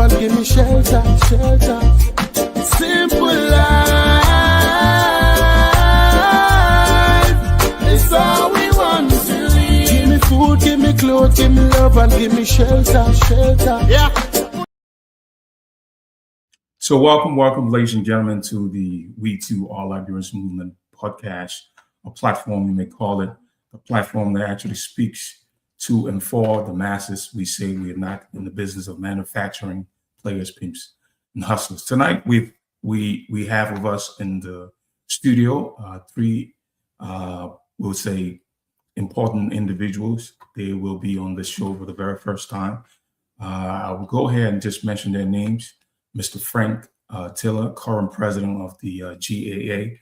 and give me shelter, shelter. Simple life is all we want to live. Give me food, give me clothes, give me love, and give me shelter, shelter. Yeah. So welcome, ladies and gentlemen, to the We2r Liberians Movement Podcast, a platform, you may call it, a platform that actually speaks to and for the masses. We say we are not in the business of manufacturing players, pimps, and hustlers. Tonight, we have with us in the studio three, we'll say, important individuals. They will be on the show for the very first time. I will go ahead and just mention their names. Mr. Frank Tiller, current president of the GAA,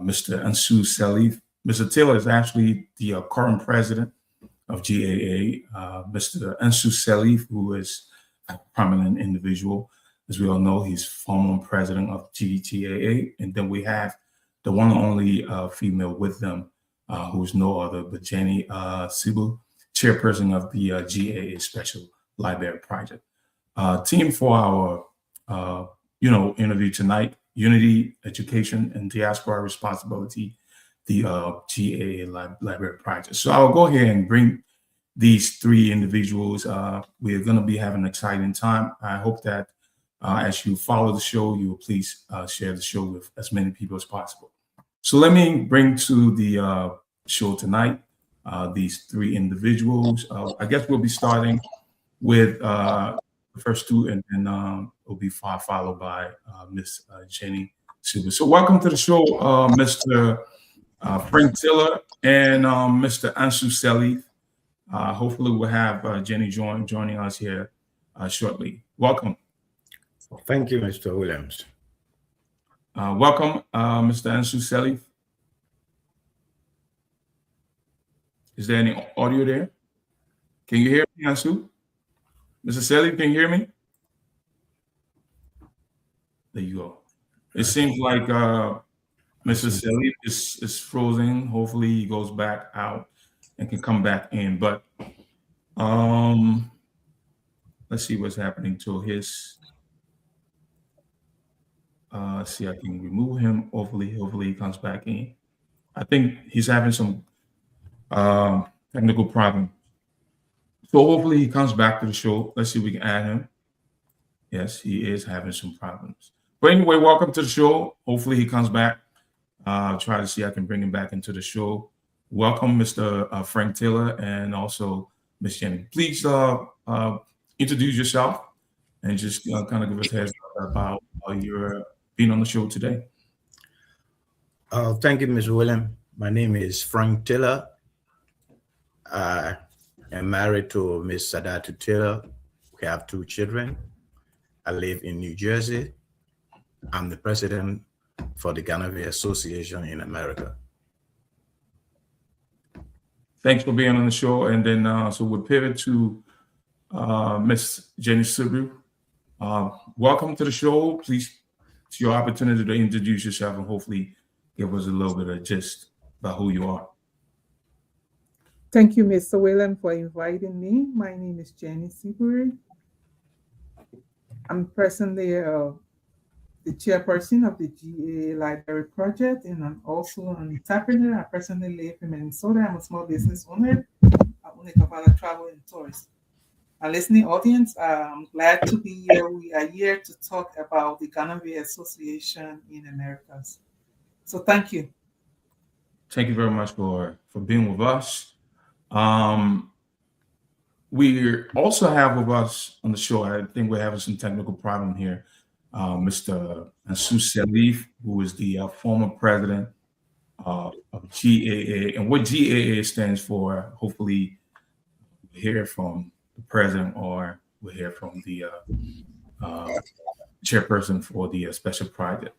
Mr. Ansu Sirleaf. Mr. Tiller is actually the current president of GAA. Mr. Ansu Sirleaf, who is a prominent individual, as we all know, he's former president of GAA. And then we have the one and only female with them, who is no other but Jenny Siebure, chairperson of the GAA Special Library Project. Team for our, interview tonight: Unity, Education, and Diaspora Responsibility, the GAA Library Project. So I'll go ahead and bring these three individuals. We're going to be having an exciting time. I hope that as you follow the show, you will please share the show with as many people as possible. So let me bring to the show tonight these three individuals. I guess we'll be starting with the first two, and then will be followed by Miss Jenny Siebure. So welcome to the show, Mr. Frank Tiller and Mr. Ansu Sirleaf. Hopefully we'll have Jenny joining us here shortly. Welcome. Thank you, Mr. Williams. Welcome, Mr. Ansu Sirleaf. Is there any audio there? Can you hear me, Ansu? Mr. Sirleaf, can you hear me? There you go. It seems like Mr. Sirleaf is frozen. Hopefully he goes back out and can come back in. But let's see what's happening to his. See, I can remove him. Hopefully he comes back in. I think he's having some technical problem. So hopefully he comes back to the show. Let's see if we can add him. Yes, he is having some problems. But anyway, welcome to the show. Hopefully he comes back. I'll try to see if I can bring him back into the show. Welcome, Mr. Frank Tiller, and also Ms. Jenny. Please introduce yourself and just kind of give us a heads up about your being on the show today. Thank you, Mr. William. My name is Frank Tiller. I'm married to Miss Sadatu Tiller. We have two children. I live in New Jersey. I'm the president for the Gardnersville Association in America. Thanks for being on the show. And then so we'll pivot to Miss Jenny Siebure. Welcome to the show. Please, it's your opportunity to introduce yourself and hopefully give us a little bit of gist about who you are. Thank you, Mr. William, for inviting me. My name is Jenny Siebure. I'm presently the chairperson of the GAA Library Project, and I'm also an entrepreneur. I presently live in Minnesota. I'm a small business owner. I own a couple of travel and tours. Our listening audience, I'm glad to be here. We are here to talk about the Gardnersville Association in Americas. So thank you. Thank you very much for being with us. We also have with us on the show, I think we're having some technical problem here, Mr. Ansu Sirleaf, who is the former president of GAA. And what GAA stands for, hopefully we'll hear from the president or we'll hear from the chairperson for the special project.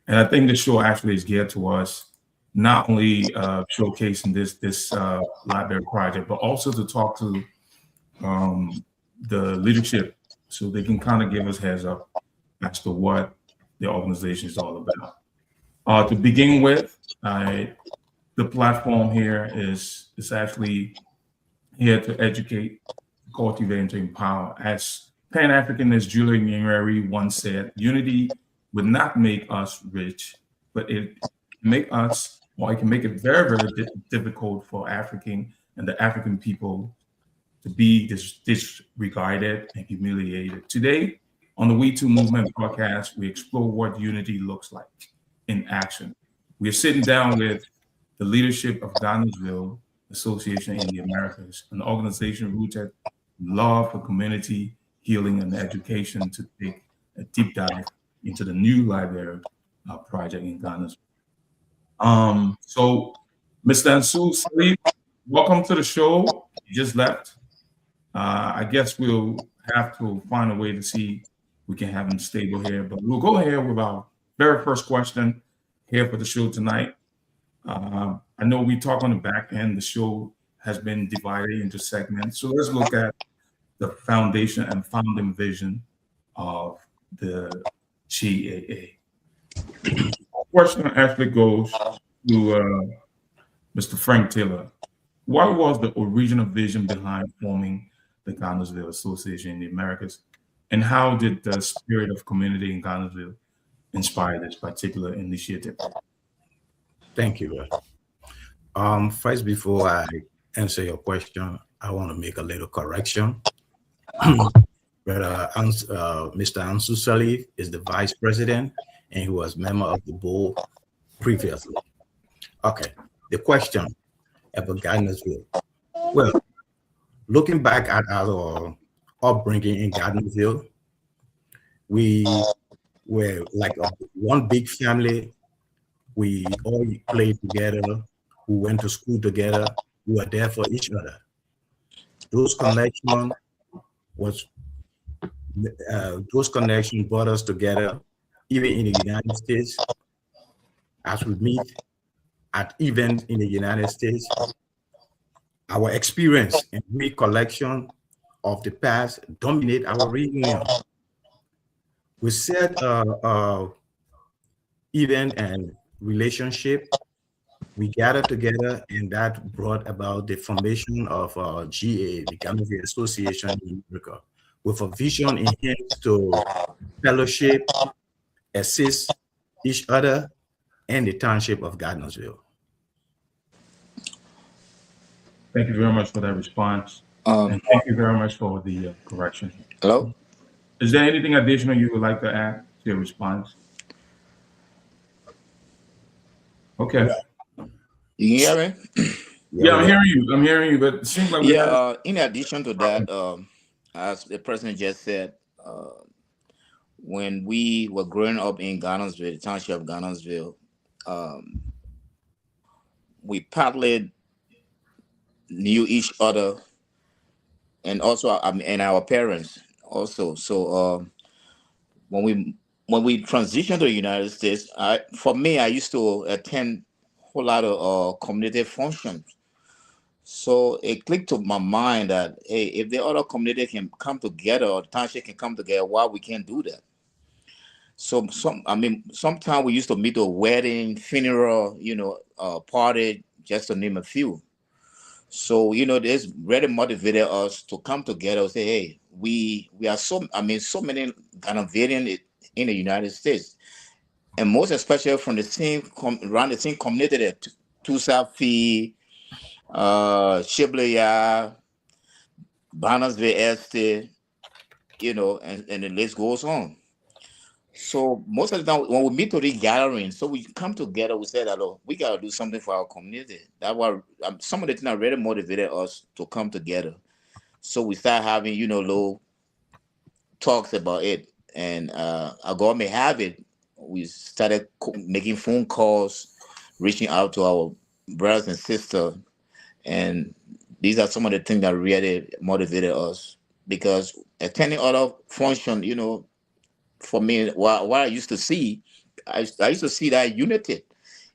And I think the show actually is geared towards not only showcasing this library project, but also to talk to the leadership so they can kind of give us heads up as to what the organization is all about. To begin with, the platform here is actually here to educate, cultivate, and to empower. As Pan-Africanist Julian Nyerere once said, "Unity would not make us rich, but it can make it very, very difficult for African and the African people to be disregarded and humiliated." Today, on the We2r Movement Podcast, we explore what unity looks like in action. We are sitting down with the leadership of Gardnersville Association in the Americas, an organization rooted in love for community, healing, and education, to take a deep dive into the new library project in Gardnersville. So, Mr. Ansu, Sirleaf, welcome to the show. You just left. I guess we'll have to find a way to see if we can have him stable here, but we'll go ahead with our very first question here for the show tonight. I know we talk on the back end, the show has been divided into segments. So let's look at the foundation and founding vision of the GAA. The question actually goes to Mr. Frank Taylor. What was the original vision behind forming the Gardnersville Association in the Americas? And how did the spirit of community in Gardnersville inspire this particular initiative? Thank you. First, before I answer your question, I want to make a little correction. Mr. Ansu Sirleaf is the vice president, and he was member of the board previously. Okay, the question about Gardnersville. Well, looking back at our upbringing in Gardnersville, we were like one big family. We all played together. We went to school together. We were there for each other. Those connections brought us together, even in the United States. As we meet at events in the United States, our experience and recollection of the past dominate our reunion. We said event and relationship, we gathered together, and that brought about the formation of GAA, the Gardnersville Association in America, with a vision in hand to fellowship, assist each other, and the township of Gardnersville. Thank you very much for that response. And thank you very much for the correction. Hello? Is there anything additional you would like to add to your response? Okay. You can hear me? Yeah, I'm hearing you, but it seems like in addition to that, as the president just said, when we were growing up in Gardnersville, the township of Gardnersville, we partly knew each other, and also and our parents also. So when we transitioned to the United States, for me, I used to attend a whole lot of community functions. So it clicked to my mind that, hey, if the other community can come together, or the township can come together, why we can't do that? So sometimes we used to meet a wedding, funeral, party, just to name a few. So, this really motivated us to come together and say, hey, we are so many Ghanaians in the United States, and most especially from around the same community, that Tusafi, Siebure, Gardnersville Estate, and the list goes on. So most of the time when we meet to the gathering, so we come together, we say that, we got to do something for our community. That's why some of the things that really motivated us to come together. So we start having, little talks about it. And God may have it, we started making phone calls, reaching out to our brothers and sisters. And these are some of the things that really motivated us, because attending other function, for me, what I used to see, I used to see that unity,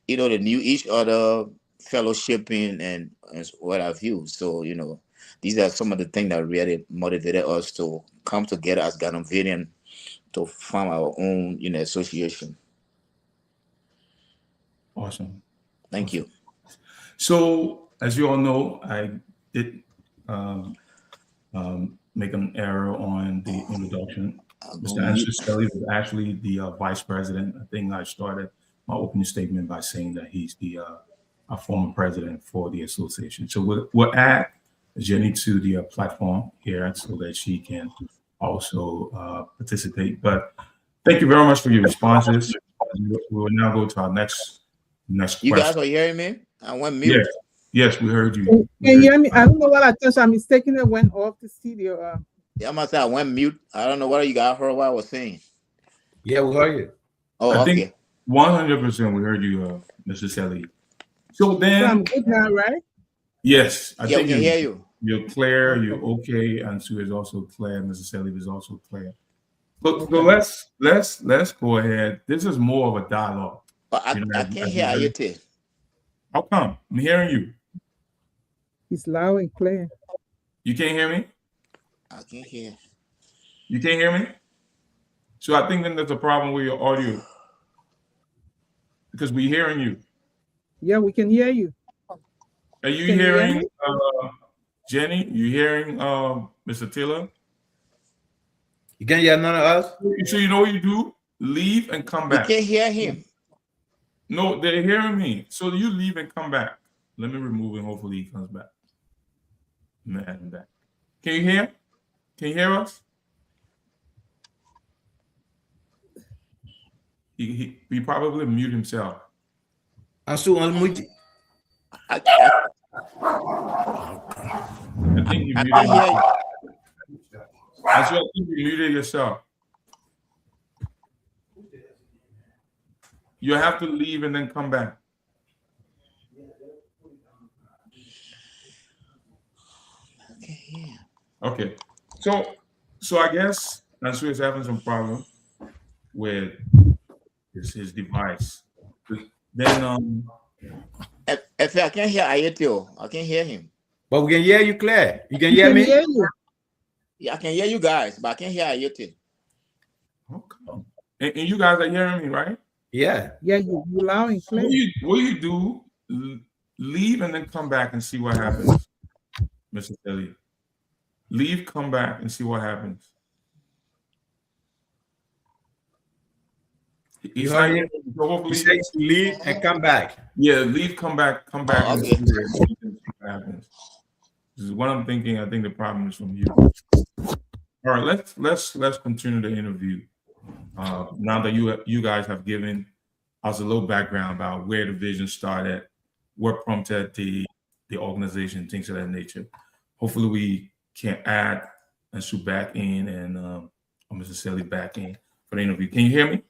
they knew each other, fellowshipping and what have you. So, these are some of the things that really motivated us to come together as Ghanaians to form our own, association. Awesome. Thank you. So, as you all know, I did make an error on the introduction. Mr. Ansu is actually the vice president. I think I started my opening statement by saying that he's the our former president for the association. So we'll add Jenny to the platform here so that she can also participate. But thank you very much for your responses. We will now go to our next question. You guys are hearing me? I went mute. Yes, we heard you. Can you hear me? I don't know what I touched. I mistakenly went off the studio. Yeah, I must say I went mute. I don't know whether you guys heard what I was saying. Yeah, we heard you. Oh, I okay. think 100% we heard you, Mr. Sirleaf. So then, I'm good now, right? yes, I think we can hear you. You're clear. You're okay. Ansu is also clear. Mr. Sirleaf is also clear. So let's go ahead. This is more of a dialogue. But I can't hear Ayiti. How come? I'm hearing you. It's loud and clear. You can't hear me? I can't hear. You can't hear me? So I think then there's a problem with your audio. Because we're hearing you. Yeah, we can hear you. Are you Can you hear hearing me? Jenny? You hearing Mr. Taylor? You can hear none of us? So you know what you do? Leave and come We back. can't hear him. No, they're hearing me. So you leave and come back. Let me remove him. Hopefully he comes back. Let me add him back. Can you hear? Can you hear us? He probably mute himself. Ansu, unmute. I think you can't muted hear yourself. you. I think you muted yourself. You have to leave and then come back. Okay. So I guess Ansu is having some problem with his device. Then If I can't hear Ayiti, I can't hear him. But we can hear you clear. You can We hear can me? hear you. Yeah, I can hear you guys, but I can't hear Ayiti. okay. And you guys are hearing me, right? Yeah. Yeah, you loud and clear. What you do, leave and then come back and see what happens, Mr. Elliott. Leave, come back and see what happens. You heard him? He says leave and come back. Yeah, leave, come back, Oh, and okay. see what happens. This is what I'm thinking. I think the problem is from you. All right, let's continue the interview. Now that you guys have given us a little background about where the vision started, what prompted the organization, things of that nature. Hopefully, we can add Ansu back in and Mr. Sirleaf back in for the interview. Can you hear me?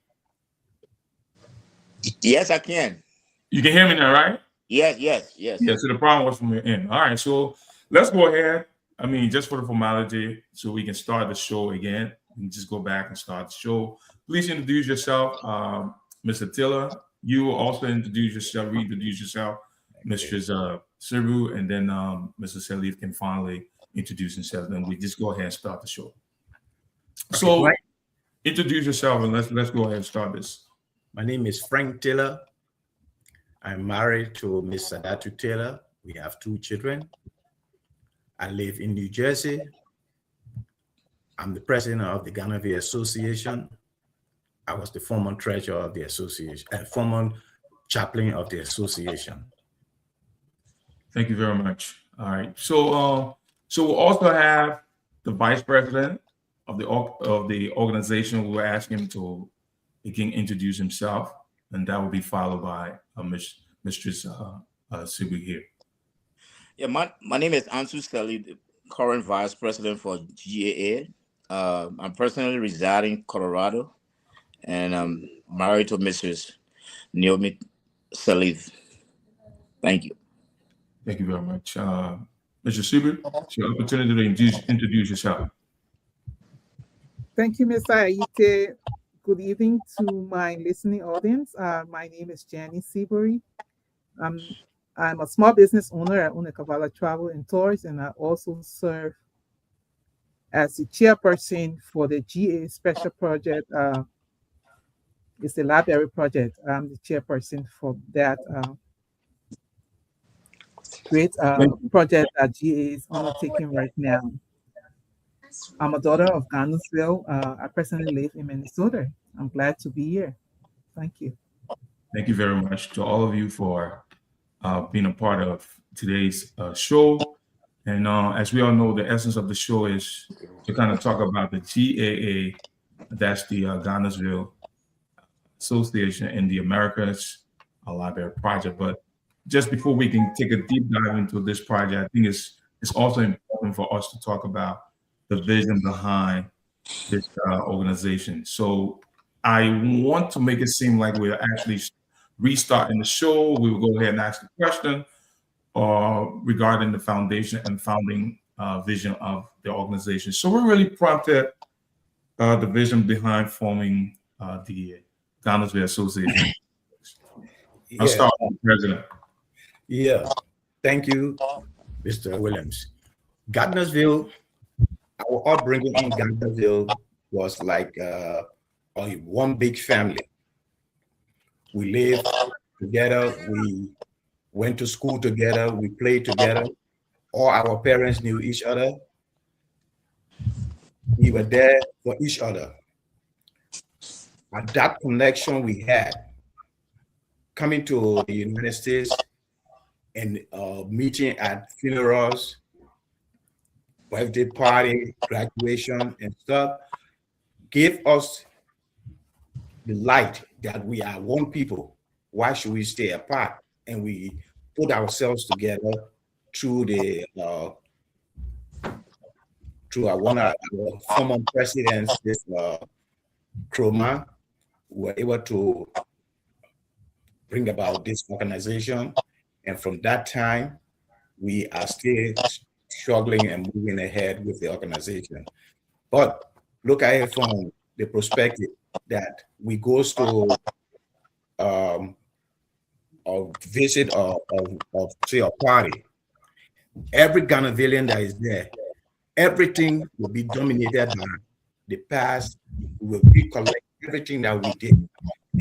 Yes, I can. You can hear me now, right? Yes. Yeah, so the problem was from your end. All right, so let's go ahead. I mean, just for the formality, so we can start the show again. We can just go back and start the show. Please introduce yourself, Mr. Tiller. You will also introduce yourself, reintroduce yourself, Mistress Siebure, and then Mr. Sirleaf can finally introduce himself. Then we just go ahead and start the show. So introduce yourself and let's go ahead and start this. My name is Frank Taylor. I'm married to Miss Sadatu Taylor. We have 2 children. I live in New Jersey. I'm the president of the Gardnersville Association. I was the former treasurer of the association, former chaplain of the association. Thank you very much. All right. So we'll also have the vice president of the organization. We'll ask him to introduce himself, and that will be followed by Mistress Siebure here. Yeah, my name is Ansu Sirleaf, the current vice president for GAA. I'm personally residing in Colorado, and I'm married to Mrs. Naomi Sirleaf. Thank you. Thank you very much. Mr. Siebure, it's your opportunity to introduce yourself. Thank you, Mr. Ayiti. Good evening to my listening audience. My name is Jenny Siebure. I'm a small business owner at Unekavala Travel and Tours, and I also serve as the chairperson for the GAA special project. It's the Library Project. I'm the chairperson for that great project that GAA is undertaking right now. I'm a daughter of Gardnersville. I presently live in Minnesota. I'm glad to be here. Thank you. Thank you very much to all of you for being a part of today's show. And as we all know, the essence of the show is to kind of talk about the GAA, that's the Gardnersville Association in the Americas Library Project. But just before we can take a deep dive into this project, I think it's also important for us to talk about the vision behind this organization. So I want to make it seem like we're actually restarting the show. We will go ahead and ask the question regarding the foundation and founding vision of the organization. So we're really prompted the vision behind forming the Gardnersville Association. I'll start with the president. Yeah, thank you, Mr. Williams. Gardnersville, our upbringing in Gardnersville was like one big family. We lived together, we went to school together, we played together. All our parents knew each other. We were there for each other. And that connection we had, coming to the United States and meeting at funerals, birthday party, graduation, and stuff, gave us the light that we are one people. Why should we stay apart? And we put ourselves together through the one of our former presidents, this Kroma, were able to bring about this organization. And from that time, we are still struggling and moving ahead with the organization. But look at it from the perspective that we go to or visit or say a party. Every Ghanavillian that is there, everything will be dominated by the past. We will recollect everything that we did.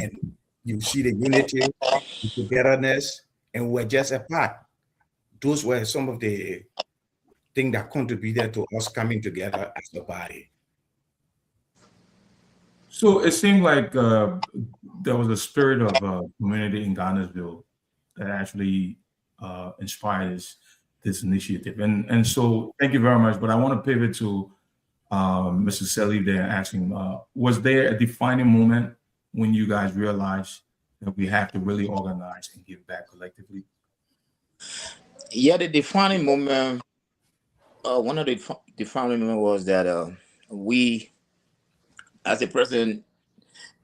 And you see the unity, the togetherness, and we're just apart. Those were some of the things that contributed to us coming together as a body. So it seemed like there was a spirit of community in Gardnersville that actually inspired this initiative. And so thank you very much. But I want to pivot to Mr. Sirleaf there, asking, was there a defining moment when you guys realized that we have to really organize and give back collectively? Yeah, the defining moment, one of the defining moments was that we, as the president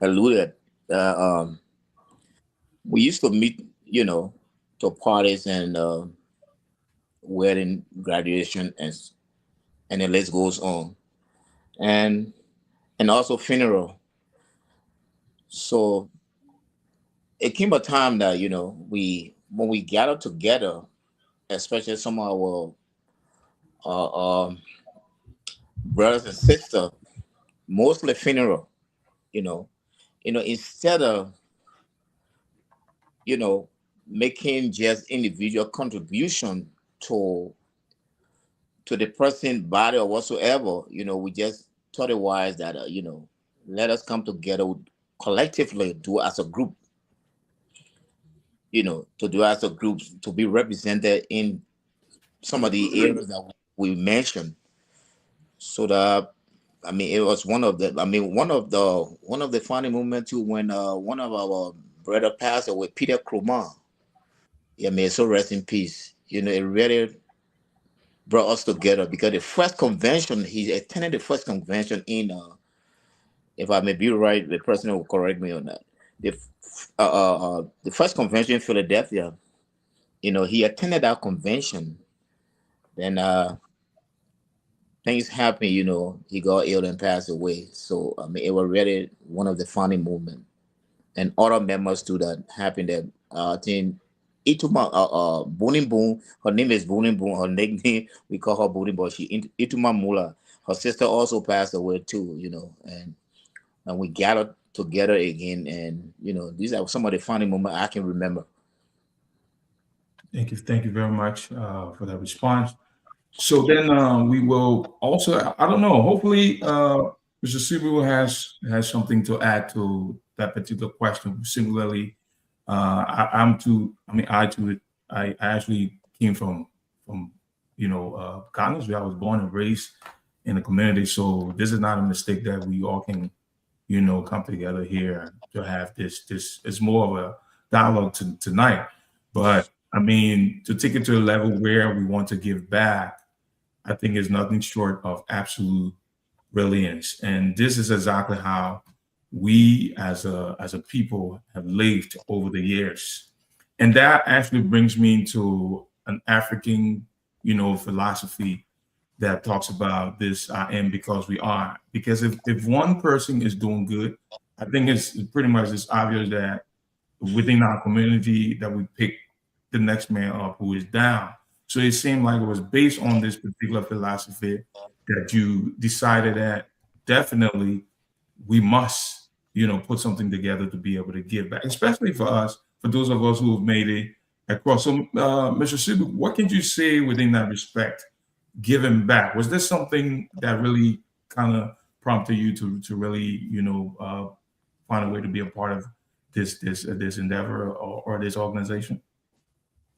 alluded, we used to meet, to parties and wedding, graduation, and the list goes on, and also funeral. So it came a time that when we gathered together, especially some of our brothers and sisters, mostly funeral, instead of making just individual contribution to the person's body or whatsoever, we just thought it wise that let us come together collectively, do as a group, to do as a group, to be represented in some of the areas that we mentioned. So that, it was one of the funny moments too, when one of our brother passed away, Peter Kroma. Yeah, may so rest in peace. It really brought us together because the first convention, he attended the first convention in, if I may be right, the person will correct me on that. The first convention in Philadelphia, he attended that convention. Then things happened, he got ill and passed away. So it was really one of the funny moments. And other members too that happened that I think Ituma Bonin Boon, her name is Bonin Boon, her nickname we call her Bonin Boon. Ituma Mula, her sister also passed away too, and we gathered together again, and these are some of the funny moments I can remember. Thank you very much for that response. So then we will also, I don't know, hopefully Mr. Siebure has something to add to that particular question. Similarly, I actually came from Gardnersville. I was born and raised in the community, so this is not a mistake that we all can, come together here to have this. It's more of a dialogue tonight, but I mean, to take it to a level where we want to give back, I think is nothing short of absolute brilliance. And this is exactly how we as a people have lived over the years. And that actually brings me to an African, philosophy that talks about this I am because we are. Because if one person is doing good, I think it's pretty much it's obvious that within our community that we pick the next man up who is down. So it seemed like it was based on this particular philosophy that you decided that definitely we must, put something together to be able to give back, especially for us, for those of us who have made it across. So, Mr. Siebure, what can you say within that respect, giving back? Was this something that really kind of prompted you to really, find a way to be a part of this endeavor or this organization?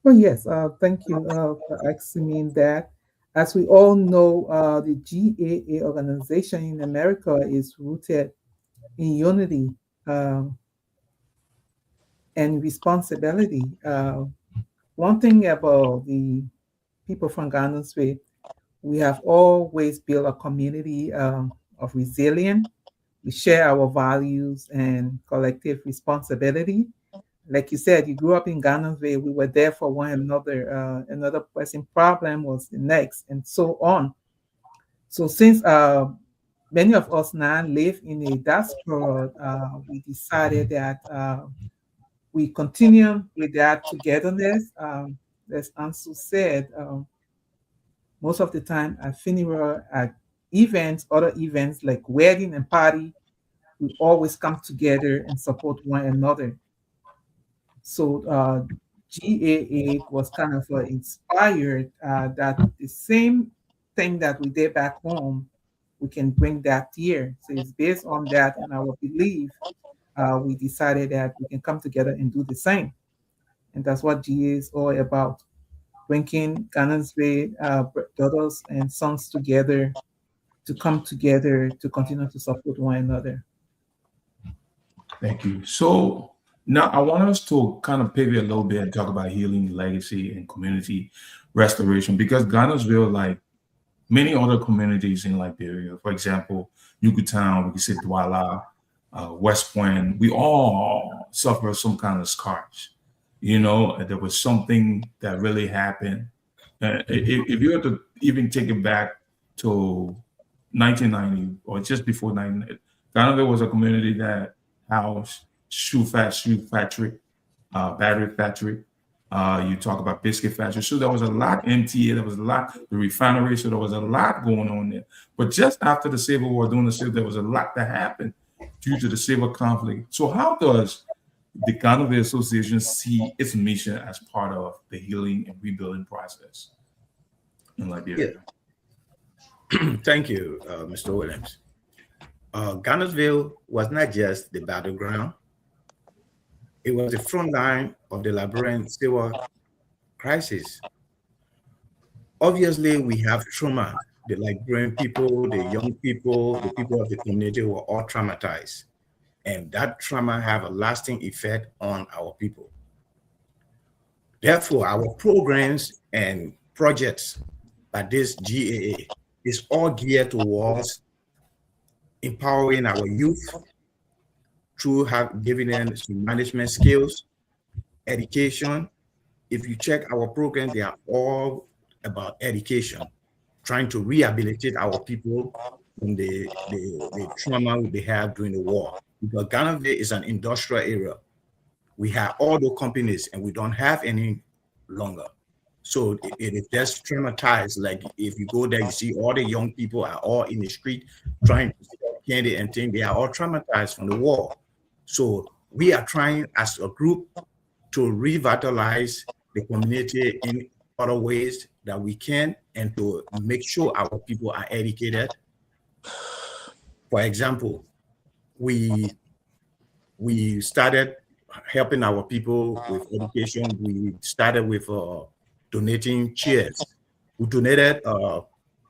Well, yes, thank you for asking me that. As we all know, the GAA organization in America is rooted in unity and responsibility. One thing about the people from Gardnersville, we have always built a community of resilience. We share our values and collective responsibility. Like you said, you grew up in Gardnersville. We were there for one another. Another pressing problem was the next, and so on. So since many of us now live in a diaspora, we decided that we continue with that togetherness. As Ansu said, most of the time at funeral, at events, other events like wedding and party, we always come together and support one another. So GAA was kind of inspired that the same thing that we did back home, we can bring that here. So it's based on that and our belief. We decided that we can come together and do the same. And that's what GAA is all about, bringing Gardnersville daughters and sons together to come together to continue to support one another. Thank you. So now I want us to kind of pivot a little bit and talk about healing, legacy, and community restoration, because Gardnersville, like many other communities in Liberia, for example, Yucatan, we can say Douala, West Point, we all suffer some kind of scars. There was something that really happened. If you were to even take it back to 1990 or just before 1990, Gardnersville was a community that housed shoe factory, battery factory. You talk about biscuit factory. So there was a lot MTA, there was a lot, the refinery, so there was a lot going on there. But just after the Civil War, during the Civil, there was a lot that happened due to the civil conflict. So how does the Gardnersville Association see its mission as part of the healing and rebuilding process in Liberia? Yeah. Thank you, Mr. Williams. Gardnersville was not just the battleground. It was the front line of the Liberian Civil crisis. Obviously, we have trauma. The Liberian people, the young people, the people of the community were all traumatized. And that trauma have a lasting effect on our people. Therefore, our programs and projects by this GAA is all geared towards empowering our youth through giving them some management skills, education. If you check our program, they are all about education, trying to rehabilitate our people from the trauma they have during the war. Because Gardnersville is an industrial area. We have all the companies and we don't have any longer. So it is just traumatized. Like if you go there, you see all the young people are all in the street trying to sell candy and things. They are all traumatized from the war. So we are trying as a group to revitalize the community in other ways that we can and to make sure our people are educated. For example, we started helping our people with education. We started with donating chairs. We donated to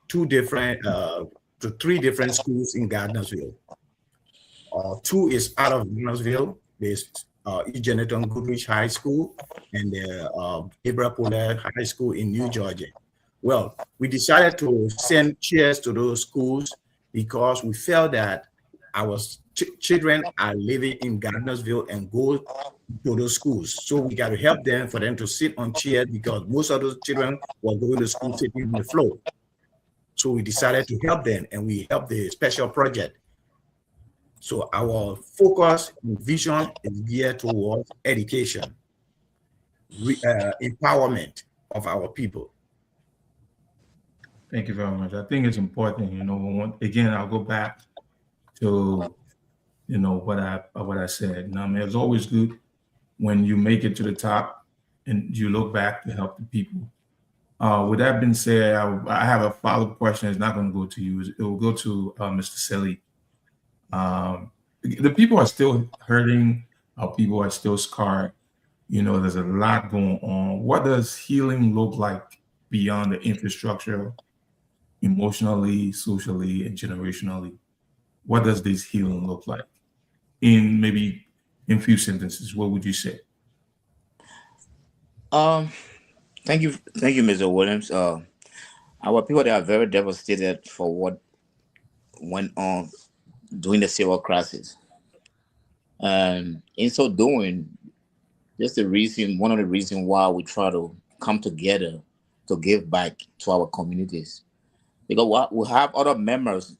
3 different schools in Gardnersville. 2 is out of Gardnersville. There's E. Jonathan Goodrich High School and the Siebure High School in New Georgia. Well, we decided to send chairs to those schools because we felt that our children are living in Gardnersville and go to those schools. So we got to help them for them to sit on chairs because most of those children were going to school sitting on the floor. So we decided to help them, and we helped the special project. So our focus and vision is geared towards education, empowerment of our people. Thank you very much. I think it's important, again, I'll go back to, what I said. I mean, it's always good when you make it to the top and you look back to help the people. With that being said, I have a follow-up question. It's not going to go to you. It will go to Mr. Sirleaf. The people are still hurting. Our people are still scarred. There's a lot going on. What does healing look like beyond the infrastructure, emotionally, socially, and generationally? What does this healing look like? In few sentences, what would you say? Thank you, Mr. Williams. Our people, they are very devastated for what went on during the civil crisis. And in so doing, that's one of the reasons why we try to come together to give back to our communities. Because we have other members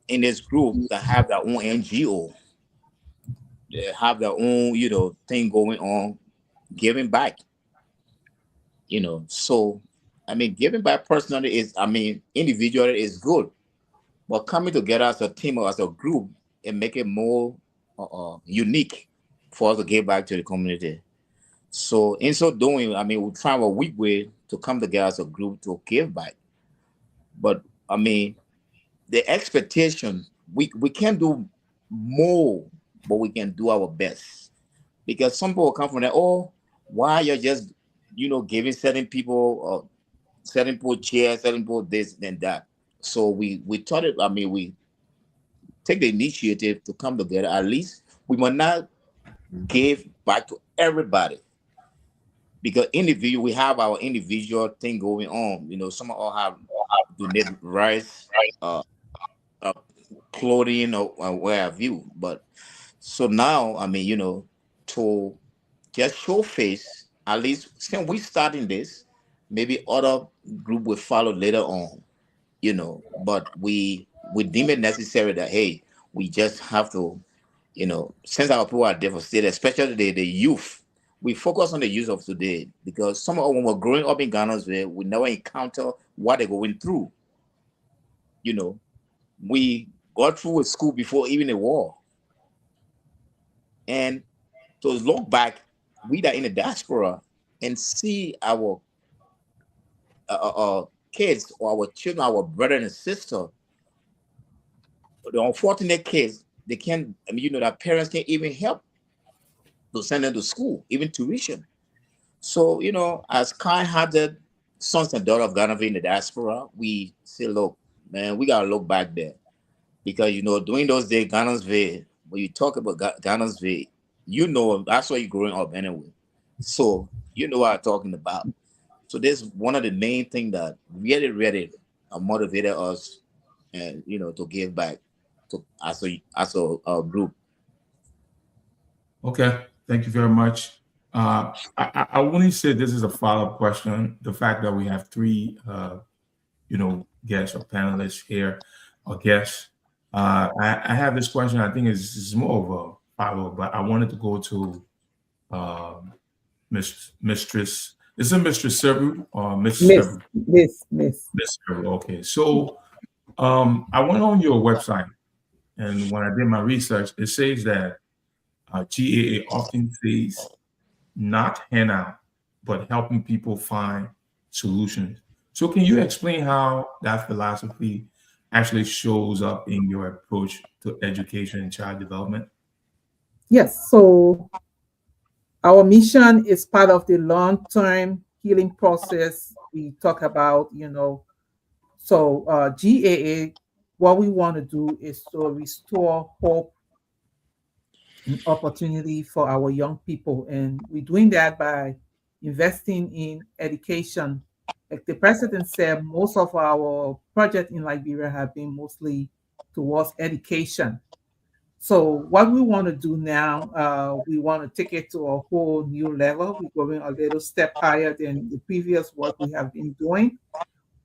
in this group that have their own NGO. They have their own, thing going on, giving back. So, giving back personally individually is good. But coming together as a team or as a group and make it more unique for us to give back to the community. So in so doing, we try a weak way to come together as a group to give back. But the expectation, we can do more, but we can do our best. Because some people come from that, why you're just, giving certain people chairs, certain people this and that. So we thought it, we take the initiative to come together. At least we must not give back to everybody. Because we have our individual thing going on. Some of us have donated rice, clothing, or where have you. But so now, to just show face, at least since we starting this, maybe other group will follow later on. But we deem it necessary that, hey, we just have to, since our people are devastated, especially the youth, we focus on the youth of today because some of them, when we're growing up in Gardnersville, we never encounter what they're going through. We got through with school before even the war. And to look back, we that in the diaspora and see our kids or our children, our brother and sister, the unfortunate kids, they can't, their parents can't even help to send them to school, even tuition. So, as kind-hearted sons and daughters of Gardnersville in the diaspora, we say, look, man, we got to look back there. Because, during those days, Gardnersville, when you talk about Gardnersville, that's where you're growing up anyway. So, what I'm talking about. So this is one of the main things that really, really motivated us, and to give back to as a group. Okay, thank you very much. I want to say this is a follow-up question. The fact that we have 3, guests or panelists here, or guests. I have this question. I think it's more of a follow-up, but I wanted to go to Mistress. Is it Mistress Siebure or Miss Siebure? Miss. Miss Siebure. Okay. So I went on your website, and when I did my research, it says that GAA often says not handout, but helping people find solutions. So can you explain how that philosophy actually shows up in your approach to education and child development? Yes. So our mission is part of the long-term healing process we talk about, So GAA, what we want to do is to restore hope and opportunity for our young people. And we're doing that by investing in education. Like the president said, most of our projects in Liberia have been mostly towards education. So what we want to do now, we want to take it to a whole new level. We're going a little step higher than the previous work we have been doing.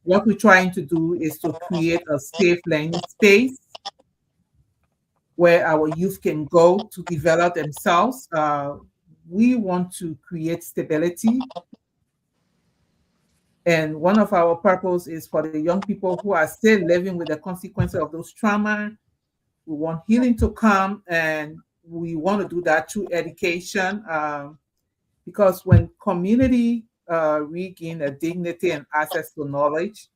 What we're trying to do is to create a safe learning space where our youth can go to develop themselves. We want to create stability. And one of our purposes is for the young people who are still living with the consequences of those trauma. We want healing to come, and we want to do that through education, because when community regain their dignity and access to knowledge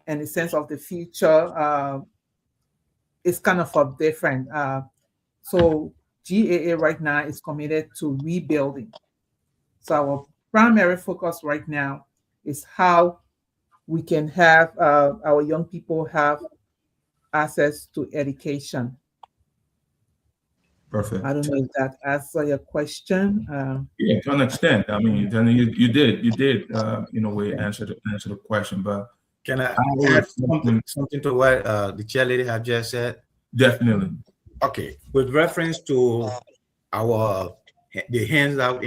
and a sense of the future, it's kind of different. So GAA right now is committed to rebuilding. So our primary focus right now is how we can have our young people have access to education. Perfect. I don't know if that answers your question. Yeah, to an extent. I mean, then you did, in a way, answer the question. But can I add something to what the chairlady have just said? Definitely. Okay, with reference to the handout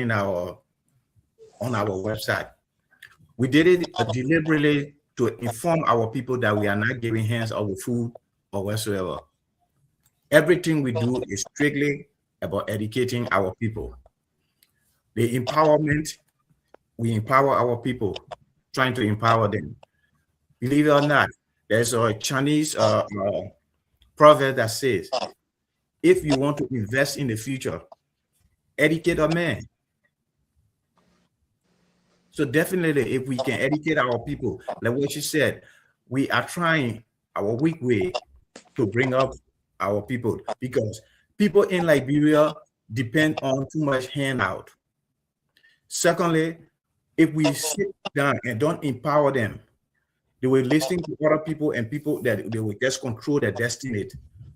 on our website, we did it deliberately to inform our people that we are not giving hands over food or whatsoever. Everything we do is strictly about educating our people. The empowerment, we empower our people, trying to empower them. Believe it or not, there's a Chinese proverb that says, if you want to invest in the future, educate a man. So definitely, if we can educate our people, like what you said, we are trying our weak way to bring up our people, because people in Liberia depend on too much handout. Secondly, if we sit down and don't empower them, they will listen to other people and people that they will just control their destiny.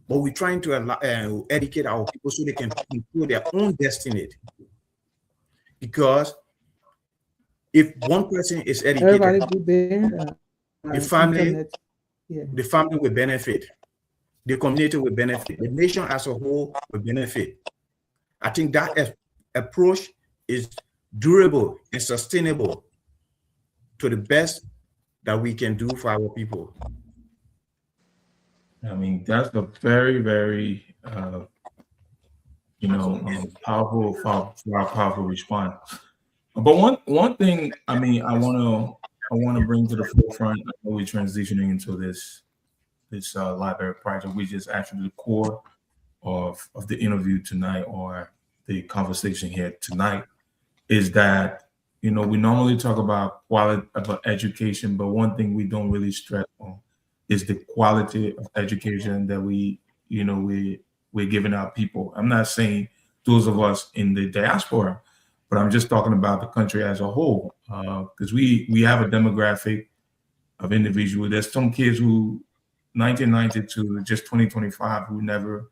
But we're trying to educate our people so they can control their own destiny. Because if one person is educated, the family will benefit. The community will benefit. The nation as a whole will benefit. I think that approach is durable and sustainable to the best that we can do for our people. I mean, that's a very, very, powerful response. But one thing, I mean, I want to bring to the forefront. I know we're transitioning into this library project, which is actually the core of the interview tonight, or the conversation here tonight, is that, we normally talk about quality of education, but one thing we don't really stress on is the quality of education that we're giving our people. I'm not saying those of us in the diaspora, but I'm just talking about the country as a whole, because we have a demographic of individuals. There's some kids who 1990 to just 2025 who never,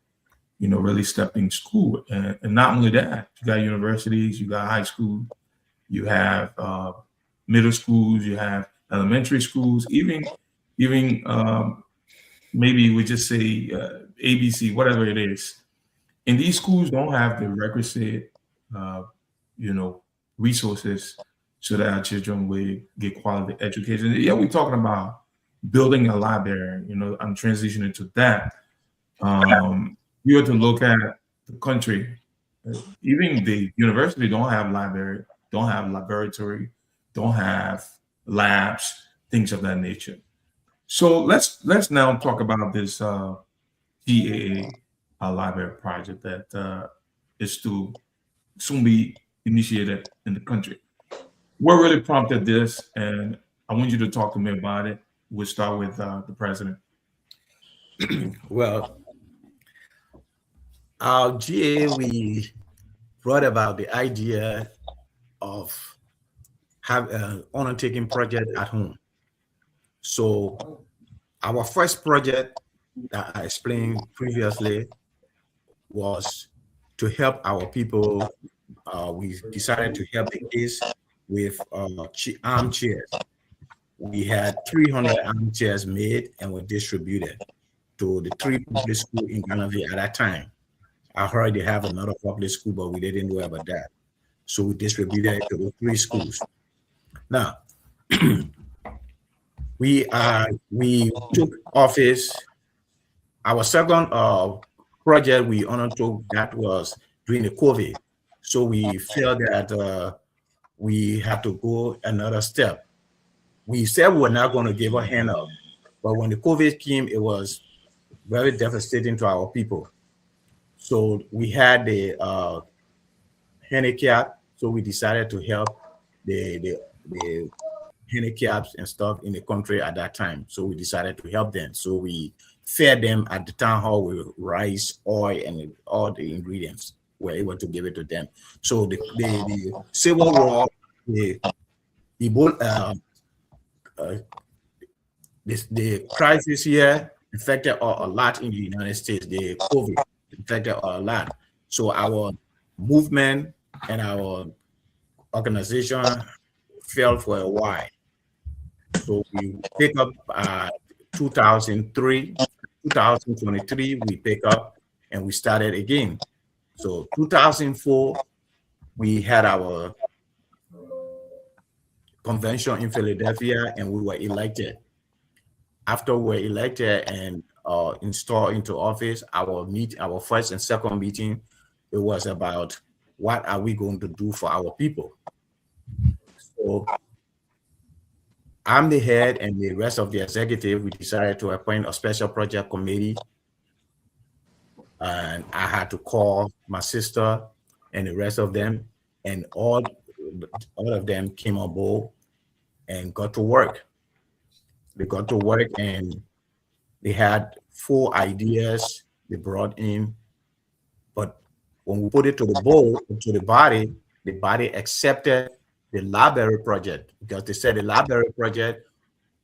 really stepped in school. And not only that, you got universities, you got high school, you have middle schools, you have elementary schools, even maybe we just say ABC, whatever it is. And these schools don't have the requisite, resources so that our children will get quality education. Yeah, we're talking about building a library. I'm transitioning to that. You have to look at the country. Even the university don't have library, don't have laboratory, don't have labs, things of that nature. So let's now talk about this GAA Library Project that is to soon be initiated in the country. what really prompted this? And I want you to talk to me about it. We'll start with the president. Well, our GA, we brought about the idea of have an undertaking project at home. So our first project that I explained previously was to help our people. We decided to help the kids with armchairs. We had 300 armchairs made and were distributed to the 3 public schools in Gardnersville at that time. I heard they have another public school, but we didn't know about that. So we distributed it to the 3 schools. Now, we took office. Our second project we undertook that was during the COVID. So we felt that we had to go another step. We said we were not going to give a hand up, but when the COVID came, it was very devastating to our people. So we had the handicap, so we decided to help the handicaps and stuff in the country at that time. So we decided to help them. So we fed them at the town hall with rice, oil, and all the ingredients. We're able to give it to them. So the Civil War, the crisis here affected a lot in the United States. The COVID affected a lot. So our movement and our organization fell for a while. So we pick up 2023, we pick up and we started again. So 2004, we had our convention in Philadelphia and we were elected. After we were elected and installed into office, our first and second meeting, it was about what are we going to do for our people. So I'm the head and the rest of the executive, we decided to appoint a special project committee. And I had to call my sister and the rest of them, and all of them came on board and got to work. They got to work and they had 4 ideas they brought in. But when we put it to the board, to the body accepted the library project because they said the library project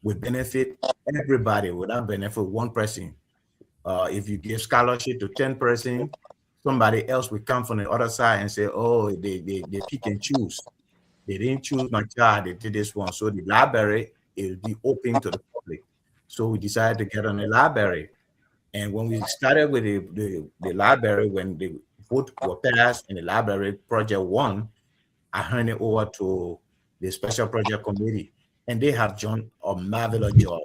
would benefit everybody, would not benefit one person. If you give scholarship to 10 person, somebody else will come from the other side and say, oh, they pick and choose. They didn't choose my child, they did this one. So the library will be open to the public. So we decided to get on the library. And when we started with the library, when the vote were passed and the library project won, I handed it over to the special project committee. And they have done a marvelous job.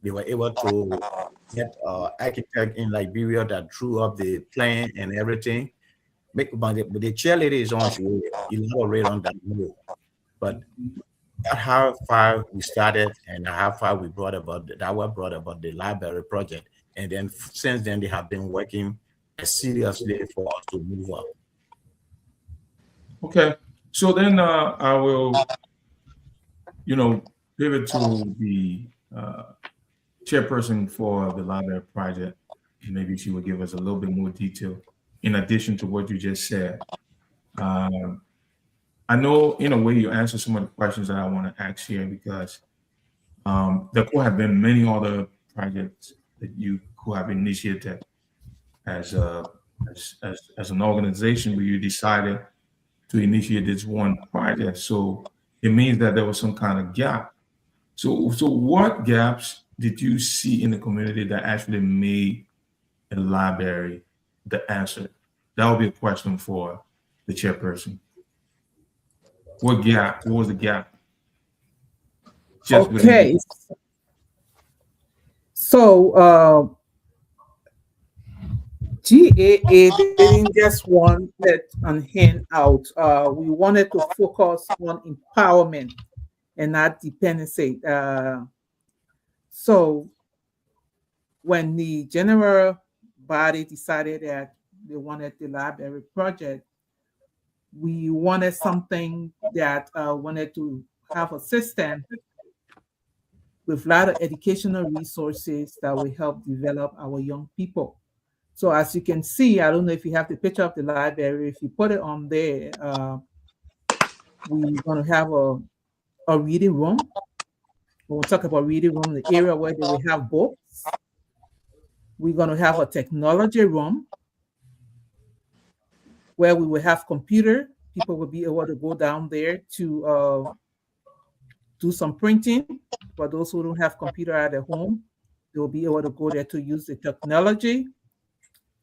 They were able to get an architect in Liberia that drew up the plan and everything. But the chairlady is on, she will elaborate on that more. But that's how far we started and how far we brought about the library project. And then since then, they have been working seriously for us to move up. Okay. So then I will, pivot to the chairperson for the library project. Maybe she will give us a little bit more detail in addition to what you just said. I know in a way you answered some of the questions that I want to ask here because there could have been many other projects that you could have initiated as an organization where you decided to initiate this one project. So it means that there was some kind of gap. So what gaps did you see in the community that actually made a library the answer? That would be a question for the chairperson. What gap? What was the gap? Okay. So GAA didn't just want it and hand out. We wanted to focus on empowerment and not dependency. So when the general body decided that they wanted the library project, we wanted something that wanted to have a system with a lot of educational resources that will help develop our young people. So as you can see, I don't know if you have the picture of the library. If you put it on there, we're going to have a reading room. We'll talk about reading room, the area where they will have books. We're going to have a technology room where we will have computer. People will be able to go down there to do some printing. For those who don't have computer at their home, they will be able to go there to use the technology.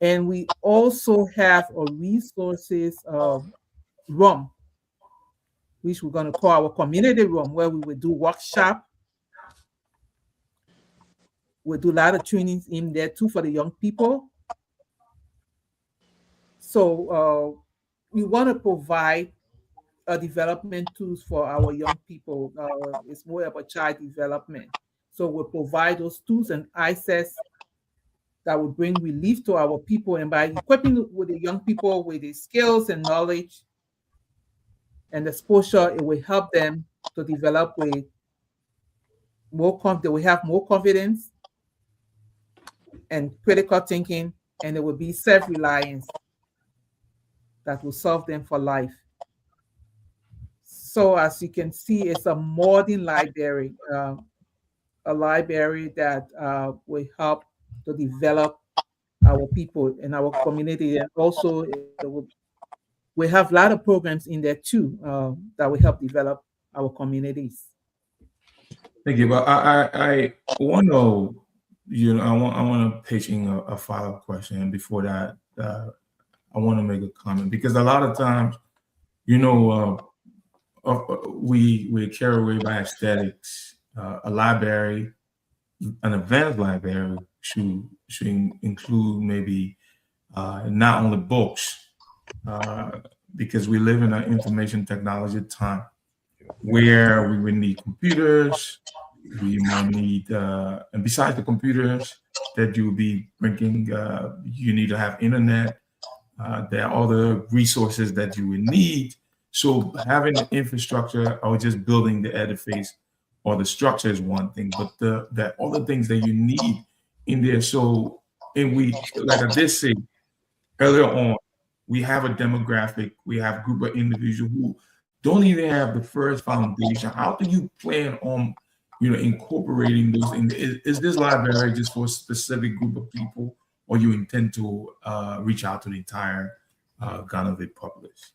And we also have a resources room, which we're going to call our community room, where we will do workshop. We'll do a lot of trainings in there too for the young people. So we want to provide development tools for our young people. It's more about child development. So we'll provide those tools and access that will bring relief to our people. And by equipping with the young people with the skills and knowledge and exposure, it will help them to develop with more they will have more confidence and critical thinking, and it will be self-reliance that will serve them for life. So as you can see, it's a modern library, a library that will help to develop our people in our community. And also we have a lot of programs in there too that will help develop our communities. Thank you. Well, I want to, I want to pitch in a follow-up question. And before that, I want to make a comment, because a lot of times, we're carried away by aesthetics. A library, an advanced library should include maybe not only books, because we live in an information technology time where we would need computers. We might need, and besides the computers that you'll be bringing, you need to have internet. There are other resources that you would need. So having the infrastructure or just building the edifice or the structure is one thing, but the other things that you need in there. So, and we, like I did say earlier on, we have a demographic, we have a group of individuals who don't even have the first foundation. How do you plan on, incorporating those in? Is this library just for a specific group of people, or you intend to reach out to the entire Gardnersville populace?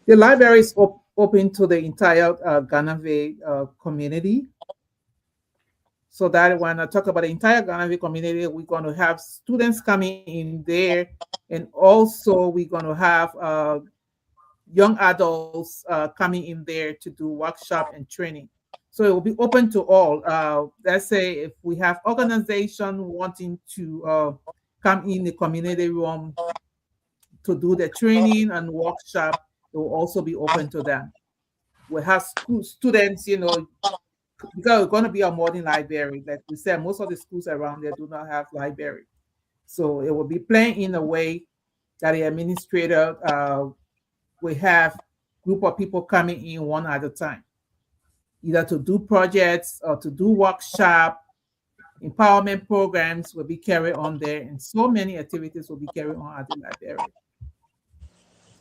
The library is open to the entire Gardnersville community. So that when I talk about the entire Gardnersville community, we're going to have students coming in there, and also we're going to have young adults coming in there to do workshop and training. So it will be open to all. Let's say if we have organization wanting to come in the community room to do the training and workshop, it will also be open to them. We have students, because it's going to be a modern library. Like we said, most of the schools around there do not have library. So it will be playing in a way that the administrator will have group of people coming in one at a time, either to do projects or to do workshop. Empowerment programs will be carried on there, and so many activities will be carried on at the library.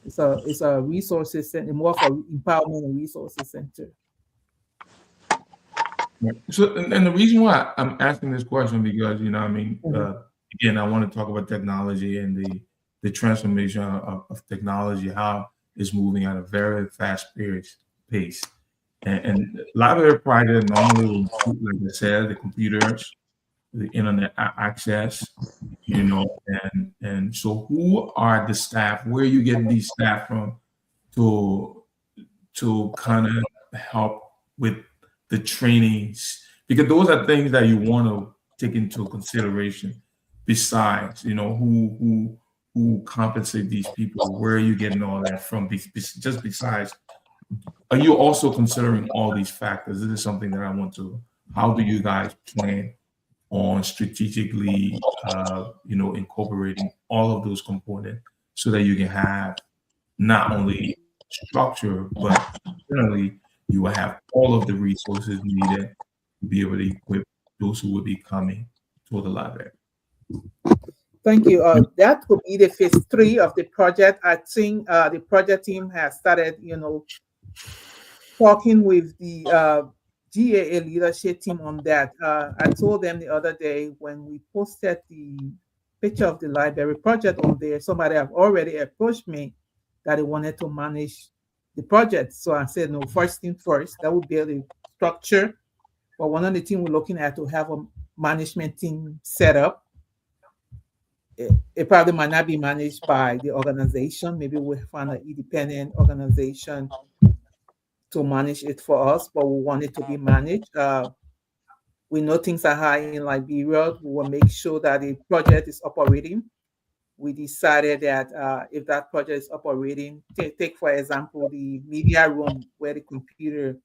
It's a resources center, more for empowerment and resources center. So, and the reason why I'm asking this question, because again, I want to talk about technology and the transformation of technology, how it's moving at a very fast pace. And library project normally will include, like I said, the computers, the internet access, and so who are the staff? Where are you getting these staff from to kind of help with the trainings? Because those are things that you want to take into consideration. Besides, who compensate these people? Where are you getting all that from? Just besides, are you also considering all these factors? This is something that I want to. How do you guys plan on strategically, incorporating all of those components so that you can have not only structure, but generally you will have all of the resources needed to be able to equip those who will be coming to the library. Thank you. That would be the phase 3 of the project. I think the project team has started, talking with the GAA leadership team on that. I told them the other day when we posted the picture of the library project on there, somebody have already approached me that they wanted to manage the project. So I said, no, first thing first, that would build a structure. But one of the things we're looking at to have a management team set up. It probably might not be managed by the organization. Maybe we'll find an independent organization to manage it for us, but we want it to be managed. We know things are high in Liberia. We will make sure that the project is operating. We decided that if that project is operating, take for example, the media room where the computer,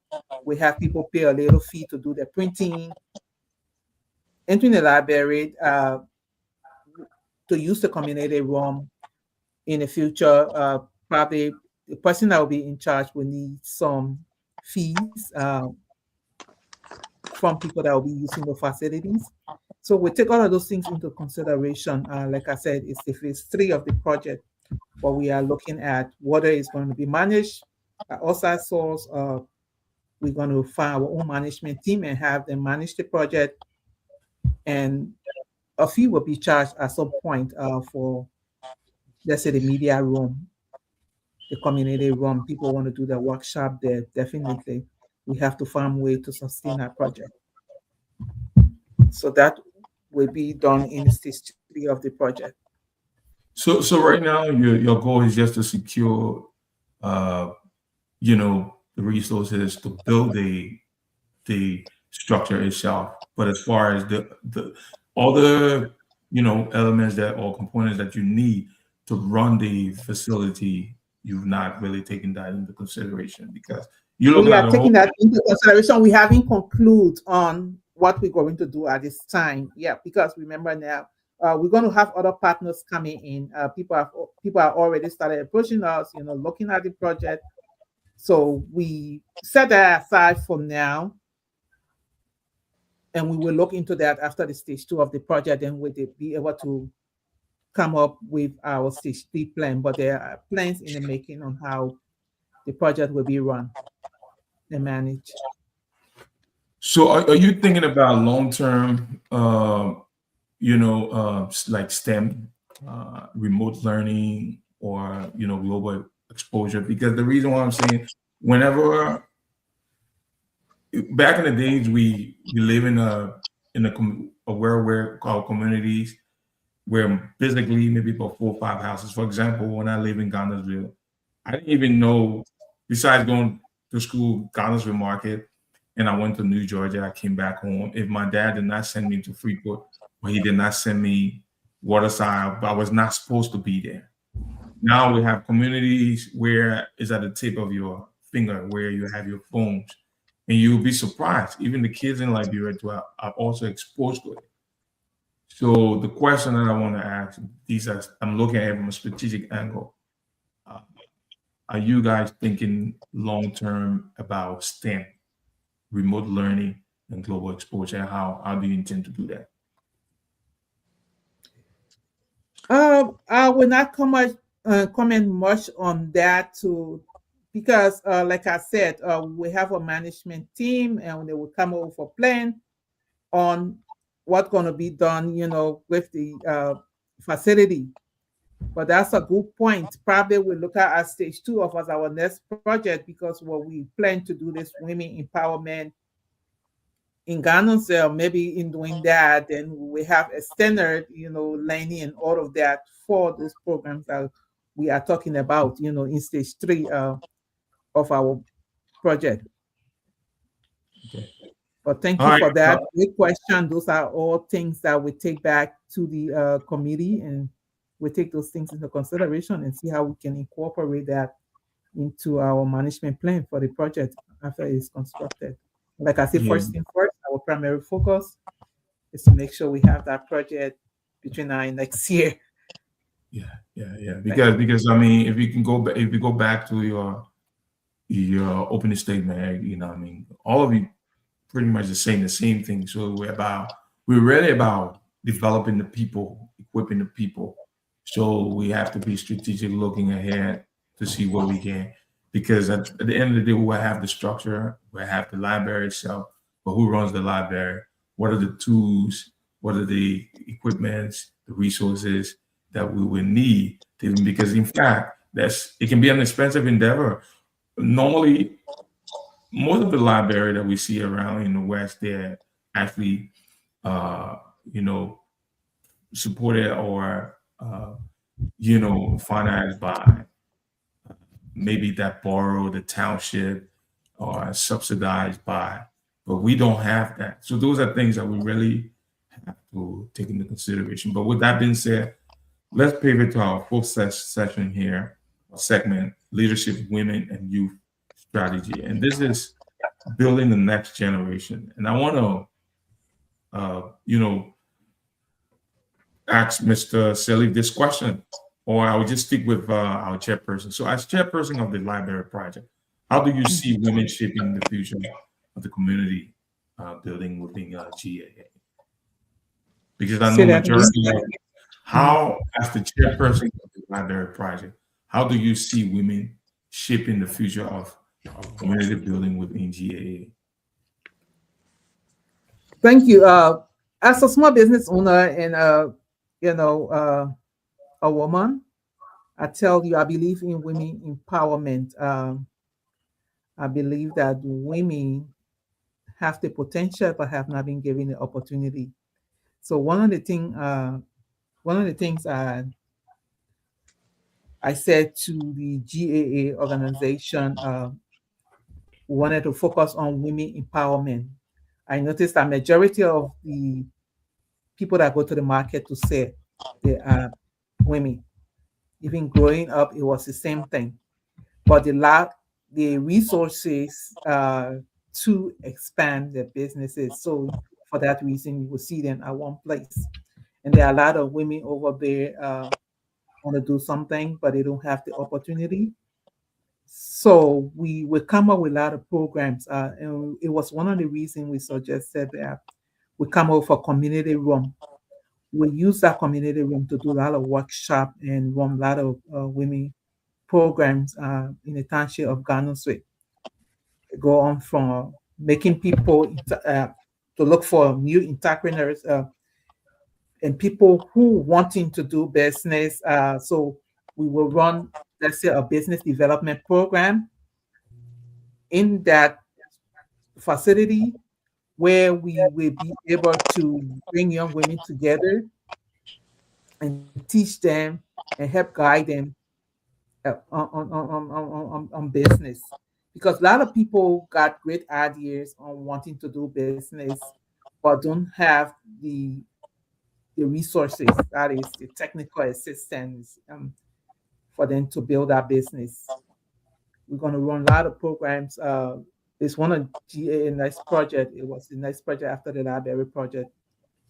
we have people pay a little fee to do the printing. Entering the library, to use the community room in the future, probably the person that will be in charge will need some fees from people that will be using the facilities. So we take all of those things into consideration. Like I said, it's the phase 3 of the project, but we are looking at whether it's going to be managed at outside source. We're going to find our own management team and have them manage the project, and a fee will be charged at some point for, let's say, the media room, the community room. People want to do the workshop there. Definitely, we have to find a way to sustain our project. So that will be done in stage 3 of the project. So right now, your goal is just to secure, the resources to build the structure itself. But as far as the other, elements or components that you need to run the facility, you've not really taken that into consideration, because we are taking that into consideration. We haven't concluded on what we're going to do at this time. Yeah, because remember now, we're going to have other partners coming in. People have already started approaching us, looking at the project. So we set that aside for now, and we will look into that after the stage 2 of the project, and we'll be able to come up with our stage 3 plan. But there are plans in the making on how the project will be run and managed. So are you thinking about long-term, like STEM, remote learning, or, global exposure? Because the reason why I'm saying, whenever, back in the days, we live in a world where our communities, where physically maybe about 4 or 5 houses. For example, when I live in Gardnersville, I didn't even know, besides going to school, Gardnersville Market, and I went to New Georgia, I came back home. If my dad did not send me to Freeport, or he did not send me Waterside, I was not supposed to be there. Now we have communities where it's at the tip of your finger, where you have your phones, and you'll be surprised. Even the kids in Liberia are also exposed to it. So the question that I want to ask, I'm looking at it from a strategic angle. Are you guys thinking long-term about STEM, remote learning, and global exposure? How do you intend to do that? I will not comment much on that because like I said, we have a management team, and they will come over with a plan on what's going to be done, with the facility. But that's a good point. Probably we'll look at stage 2 of our next project, because what we plan to do this women empowerment in Gardnersville. Maybe in doing that, then we have a standard, learning and all of that for those programs that we are talking about, in stage 3 of our project. Okay. But thank you for that. Great question. Those are all things that we take back to the committee, and we take those things into consideration and see how we can incorporate that into our management plan for the project after it's constructed. Like I said, first thing first, our primary focus is to make sure we have that project between now and next year. Yeah. Yeah. Because I mean, if you go back to your opening statement, I mean, all of you pretty much saying the same thing. So we're really about developing the people, equipping the people. So we have to be strategic, looking ahead to see what we can. Because at the end of the day, we'll have the structure, we'll have the library itself, but who runs the library? What are the tools? What are the equipments, the resources that we will need? Because in fact, it can be an expensive endeavor. Normally, most of the library that we see around in the West, they're actually, you know, supported or, financed by maybe that borrow the township or subsidized by, but we don't have that. So those are things that we really have to take into consideration. But with that being said, let's pivot to our full session here, segment, leadership, women and youth strategy. And this is building the next generation. And I want to, ask Mr. Sirleaf this question, or I will just stick with our chairperson. So as chairperson of the Library Project, how do you see women shaping the future of the community building within GAA? Because I know majority of how, as the chairperson of the Library Project, how do you see women shaping the future of community building within GAA? Thank you. As a small business owner and a woman, I tell you, I believe in women empowerment. I believe that women have the potential but have not been given the opportunity. So one of the things I said to the GAA organization, we wanted to focus on women empowerment. I noticed that majority of the people that go to the market to sell, they are women. Even growing up, it was the same thing. But they lack the resources to expand their businesses. So for that reason, you will see them at one place. And there are a lot of women over there want to do something, but they don't have the opportunity. So we will come up with a lot of programs. And it was one of the reasons we suggested that we come up for community room. We use that community room to do a lot of workshop and run a lot of women programs in the township of Gardnersville. Go on from making people to look for new entrepreneurs and people who wanting to do business. So we will run, let's say, a business development program in that facility where we will be able to bring young women together and teach them and help guide them on business. Because a lot of people got great ideas on wanting to do business, but don't have the resources, that is the technical assistance for them to build our business. We're going to run a lot of programs. It's one of GAA next project. It was the next project after the library project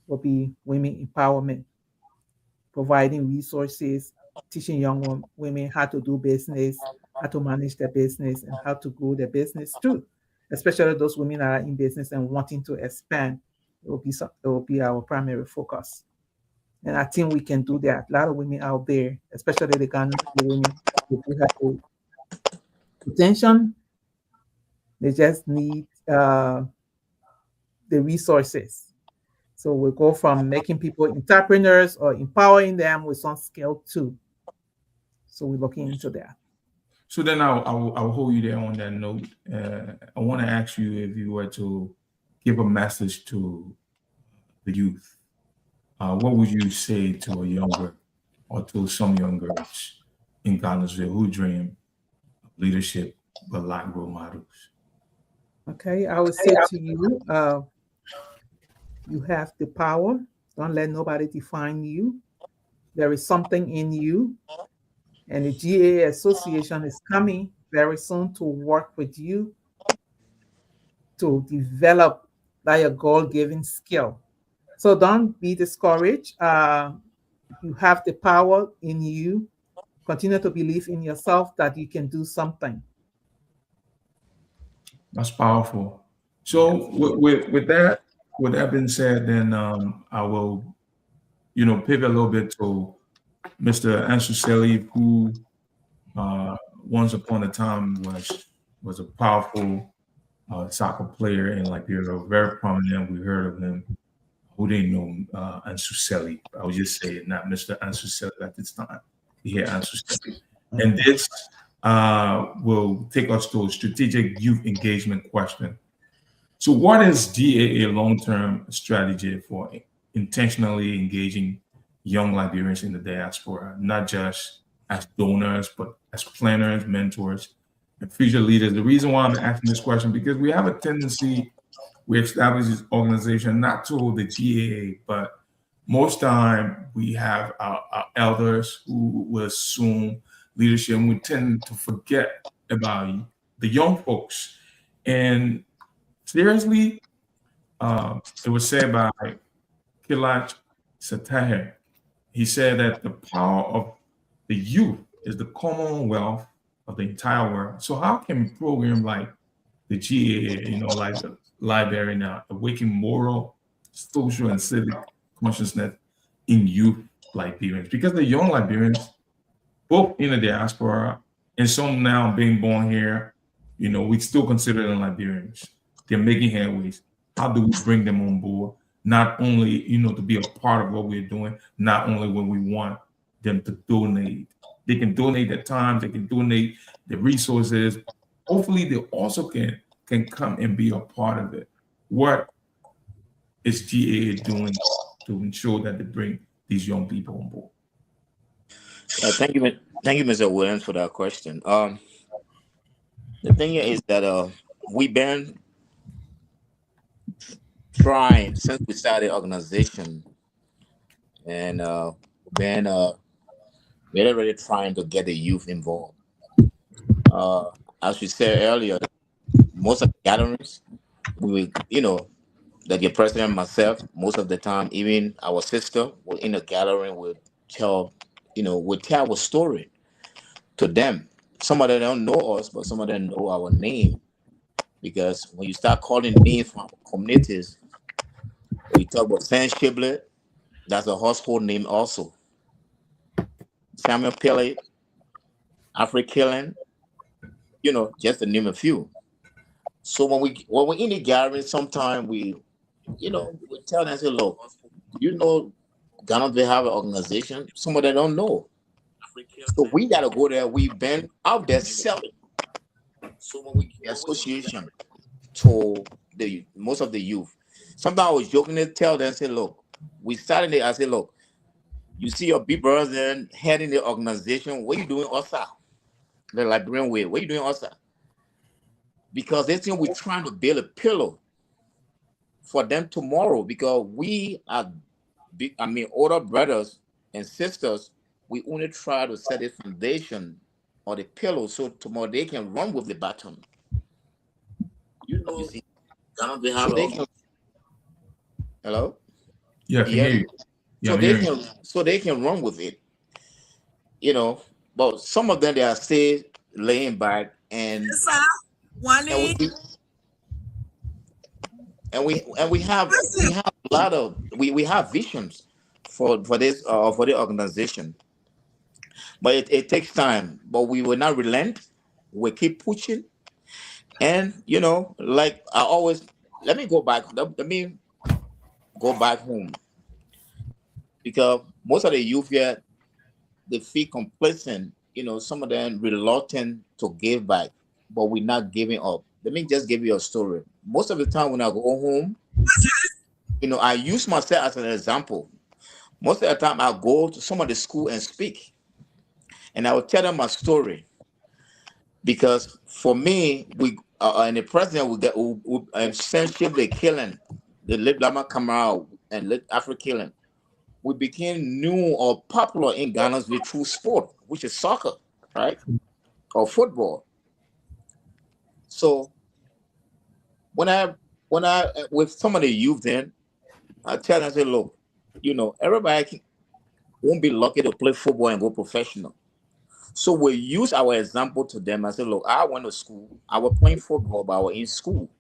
will be women empowerment, providing resources, teaching young women how to do business, how to manage their business, and how to grow their business too. Especially those women that are in business and wanting to expand. It will be our primary focus. And I think we can do that. A lot of women out there, especially the Ghanaian women, who have attention. They just need the resources. So we'll go from making people entrepreneurs or empowering them with some skill too. So we're looking into that. So then I'll hold you there on that note. I want to ask you if you were to give a message to the youth. What would you say to a younger or to some young girls in Gardnersville who dream of leadership but lack role models? Okay, I would say to you, you have the power. Don't let nobody define you. There is something in you. And the GAA Association is coming very soon to work with you to develop that God-given skill. So don't be discouraged. You have the power in you. continue to believe in yourself that you can do something. That's powerful. So with that being said, then I will, pivot a little bit to Mr. Ansu Sirleaf, who once upon a time was a powerful soccer player in Liberia, very prominent. We heard of him. Who didn't know Ansu Sirleaf? I would just say it, not Mr. Ansu Sirleaf at this time. We hear Ansu Sirleaf. And this will take us to a strategic youth engagement question. So what is GAA long-term strategy for intentionally engaging young Liberians in the diaspora, not just as donors, but as planners, mentors, and future leaders? The reason why I'm asking this question, because we have a tendency, we establish this organization not to the GAA, but most time we have our elders who will assume leadership, and we tend to forget about the young folks. And seriously, it was said by Kilach Satahe. He said that the power of the youth is the commonwealth of the entire world. So how can programs like the GAA, like the Liberia now, awaken moral, social, and civic consciousness in youth Liberians? Because the young Liberians, both in the diaspora and some now being born here, we still consider them Liberians. They're making headways. How do we bring them on board? Not only, to be a part of what we're doing, not only when we want them to donate. They can donate their time, they can donate their resources. Hopefully they also can come and be a part of it. What is GAA doing to ensure that they bring these young people on board? Thank you, Mr. Williams, for that question. The thing is that we've been trying since we started the organization, and been really trying to get the youth involved. As we said earlier, most of the gatherings, we, like your president, myself, most of the time, even our sister was in a gathering, would tell our story to them. Some of them don't know us, but some of them know our name. Because when you start calling names from communities, we talk about Siebure, that's a household name also. Samuel Pele, African, just to name a few. So when we're in the gathering, sometimes we tell them, say, look, Gardnersville have an organization. Some of them don't know. So we got to go there. We've been out there selling. So when we get the association to most of the youth, sometimes I was joking to tell them, say, look, we started it. I said, look, you see your big brothers then heading the organization. What are you doing outside? The Liberian way. What are you doing outside? Because they think we're trying to build a pillar for them tomorrow. Because we are older brothers and sisters. We only try to set a foundation or the pillow so tomorrow they can run with the baton. You see, they have hello? Yeah, can hear you. Yeah, so they can run with it. But some of them they are still laying back and we have a lot of we have visions for this for the organization. But it takes time. But we will not relent. We keep pushing. And like I always let me go back home. Because most of the youth here, they feel complacent, some of them reluctant to give back, but we're not giving up. Let me just give you a story. Most of the time when I go home, I use myself as an example. Most of the time I go to some of the school and speak. And I will tell them my story. Because for me, we and the president will essentially killing the Lama Kamara and Africa killing. We became new or popular in Gardnersville through sport, which is soccer, right? Or football. So when I with some of the youth then, I tell them, I say, look, everybody won't be lucky to play football and go professional. So we use our example to them. I said, look, I went to school. I was playing football, but I was in school.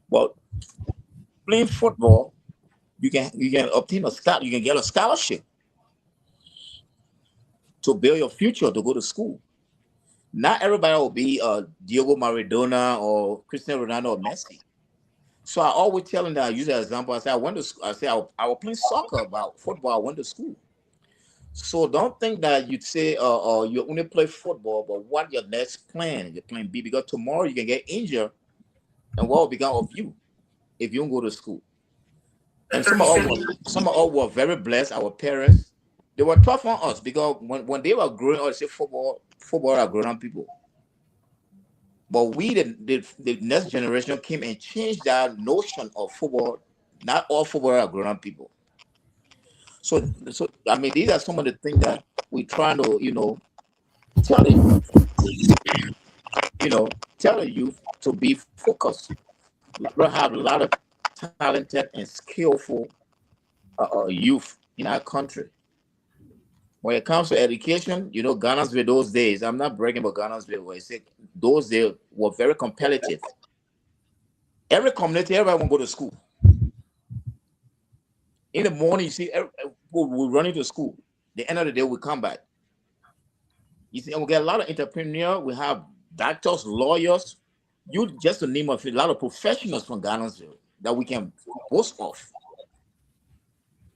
But playing football, you can obtain you can get a scholarship to build your future to go to school. Not everybody will be Diego Maradona or Cristiano Ronaldo or Messi. So I always tell them that I use that example. I say I went to school. I say I was playing soccer, about football. I went to school. So don't think that you'd say you only play football, but what your next plan? Your plan B, because tomorrow you can get injured, and what will become of you if you don't go to school? And some of us were very blessed. Our parents, they were tough on us because when they were growing up, they say football are grown-up people. But we, the next generation, came and changed that notion of football. Not all football are grown-up people. So I mean, these are some of the things that we trying to, tell the tell the youth to be focused. We have a lot of talented and skillful youth in our country. When it comes to education, Gardnersville those days, I'm not bragging about Gardnersville, where I say those days were very competitive. Every community, everybody want to go to school. In the morning, you see, we're running to school. The end of the day, we come back. You see, and we get a lot of entrepreneurs. We have doctors, lawyers, just to name a few, a lot of professionals from Gardnersville that we can boast of.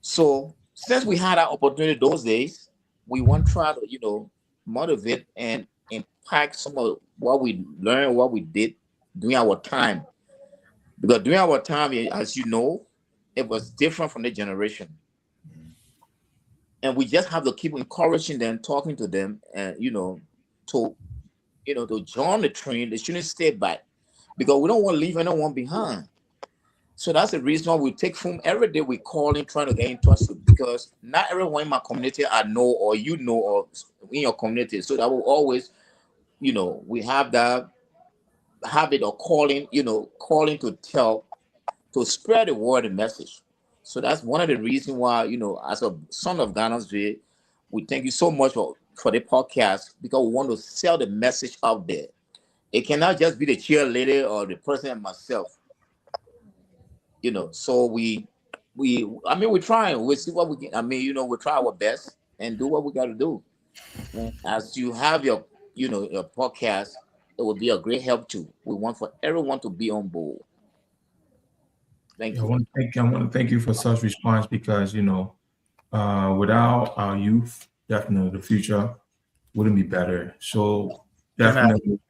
So since we had that opportunity those days, we want to try to, motivate and impact some of what we learned, what we did during our time. Because during our time, as you know, it was different from the generation. And we just have to keep encouraging them, talking to them, and to join the train. They shouldn't stay back because we don't want to leave anyone behind. So that's the reason why we take phone every day. We call in, trying to get in touch with, because not everyone in my community I know or or in your community. So that will always, we have that habit of calling to spread the word and message. So that's one of the reasons why, as a son of Gardnersville, we thank you so much for the podcast, because we want to sell the message out there. It cannot just be the cheerleader or the person and myself. So we're trying. We see what we can. We try our best and do what we got to do. As you have your podcast, it will be a great help too. We want for everyone to be on board. Thank you. I want to thank you for such response, because without our youth, definitely the future wouldn't be better. So definitely,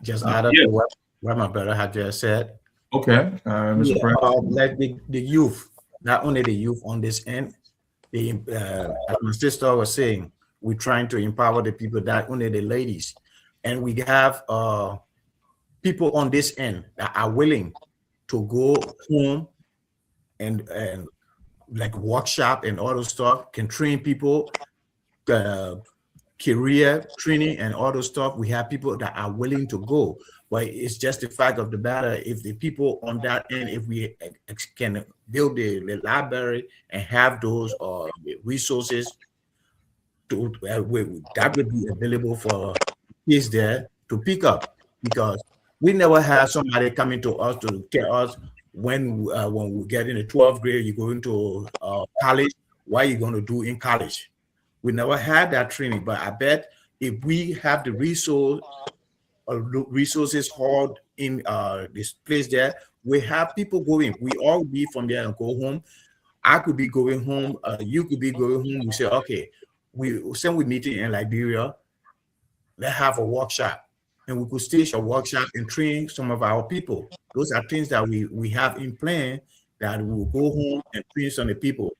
just add up to what my brother had just said. Okay, Mr. President. Like the youth, not only the youth on this end, as my sister was saying, we're trying to empower the people, not only the ladies, and we have people on this end that are willing to go home and like workshop and all those stuff, can train people, career training and all those stuff. We have people that are willing to go. But it's just the fact of the matter, if the people on that end, if we can build the library and have those resources that would be available for kids there to pick up. Because we never had somebody coming to us to tell us when we get in the 12th grade, you go into college, what are you going to do in college? We never had that training, but I bet if we have the resources held in this place there, we have people going. We all be from there and go home. I could be going home. You could be going home. We say, okay, we meeting in Liberia. Let's have a workshop, and we could stage a workshop and train some of our people. Those are things that we have in plan, that we will go home and train some of the people.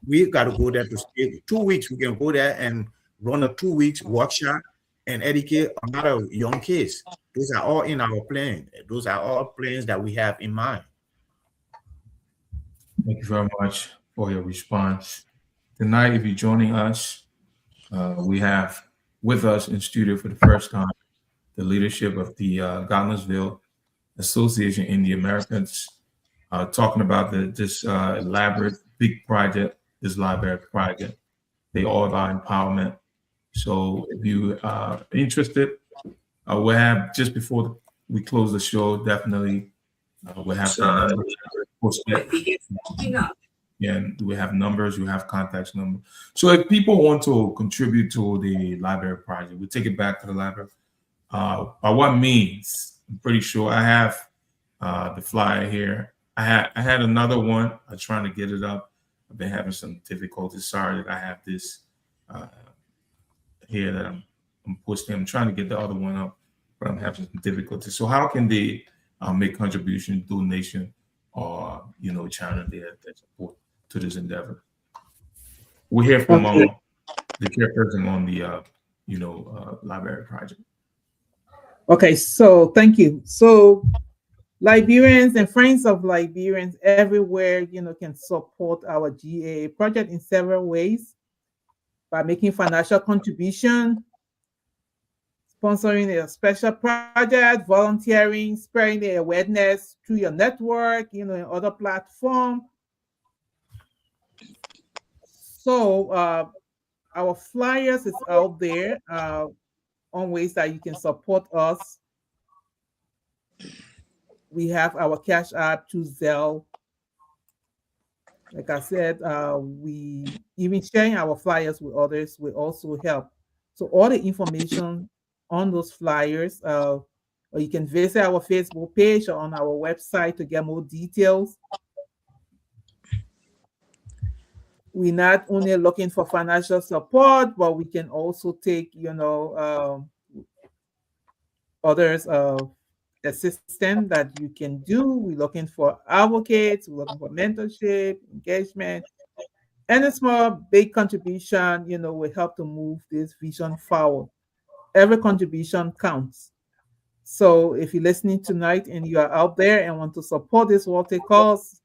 We've got to go there to stay 2 weeks. We can go there and run a 2 weeks workshop and educate a lot of young kids. Those are all in our plan. Those are all plans that we have in mind. Thank you very much for your response. Tonight, if you're joining us, we have with us in studio for the first time the leadership of the Gardnersville Association in the Americans, talking about this elaborate big project, this library project. They all about empowerment. So if you are interested, we'll have, just before we close the show, definitely we'll have the numbers posted. And we have numbers, you have contact number. So if people want to contribute to the library project, we take it back to the library. By what means? I'm pretty sure I have the flyer here. I had another one. I'm trying to get it up. I've been having some difficulties. Sorry that I have this here that I'm posting. I'm trying to get the other one up, but I'm having some difficulties. So how can they make contribution, donation, or channel their support to this endeavor? We'll hear from the chairperson on the library project. Okay, so thank you. So Liberians and friends of Liberians everywhere, can support our GAA project in several ways: by making financial contribution, sponsoring a special project, volunteering, spreading the awareness through your network, in other platforms. So our flyers is out there on ways that you can support us. We have our Cash App to Zelle. Like I said, we even sharing our flyers with others will also help. So all the information on those flyers, or you can visit our Facebook page or on our website to get more details. We're not only looking for financial support, but we can also take, others assistance that you can do. We're looking for advocates, we're looking for mentorship, engagement, and a small, big contribution, will help to move this vision forward. Every contribution counts. So if you're listening tonight and you are out there and want to support this worthy cause,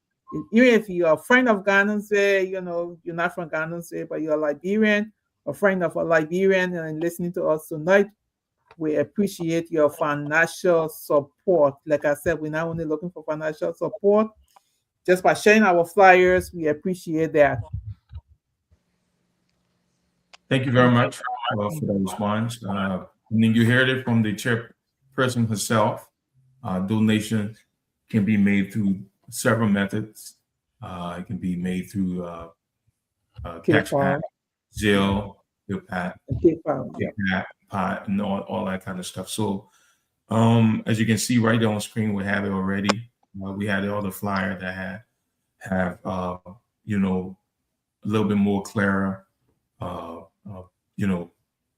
even if you are a friend of Gardnersville, you're not from Gardnersville, but you're a Liberian, a friend of a Liberian and listening to us tonight, we appreciate your financial support. Like I said, we're not only looking for financial support, just by sharing our flyers, we appreciate that. Thank you very much for that response. And then you heard it from the chairperson herself. Donations can be made through several methods. It can be made through Cash App, Zelle, PayPal, and all that kind of stuff. So as you can see right there on screen, we have it already. We had the other flyer that have a little bit more clearer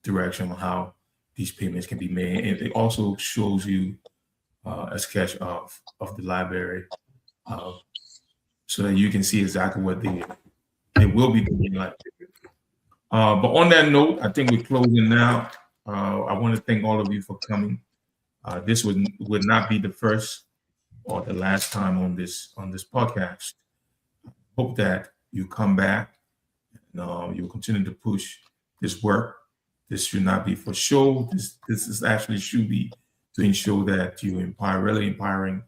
direction on how these payments can be made. And it also shows you a sketch of the library so that you can see exactly what they will be doing. But on that note, I think we're closing now. I want to thank all of you for coming. This would not be the first or the last time on this podcast. Hope that you come back and you'll continue to push this work. This should not be for show. This is actually should be to ensure that you really empowering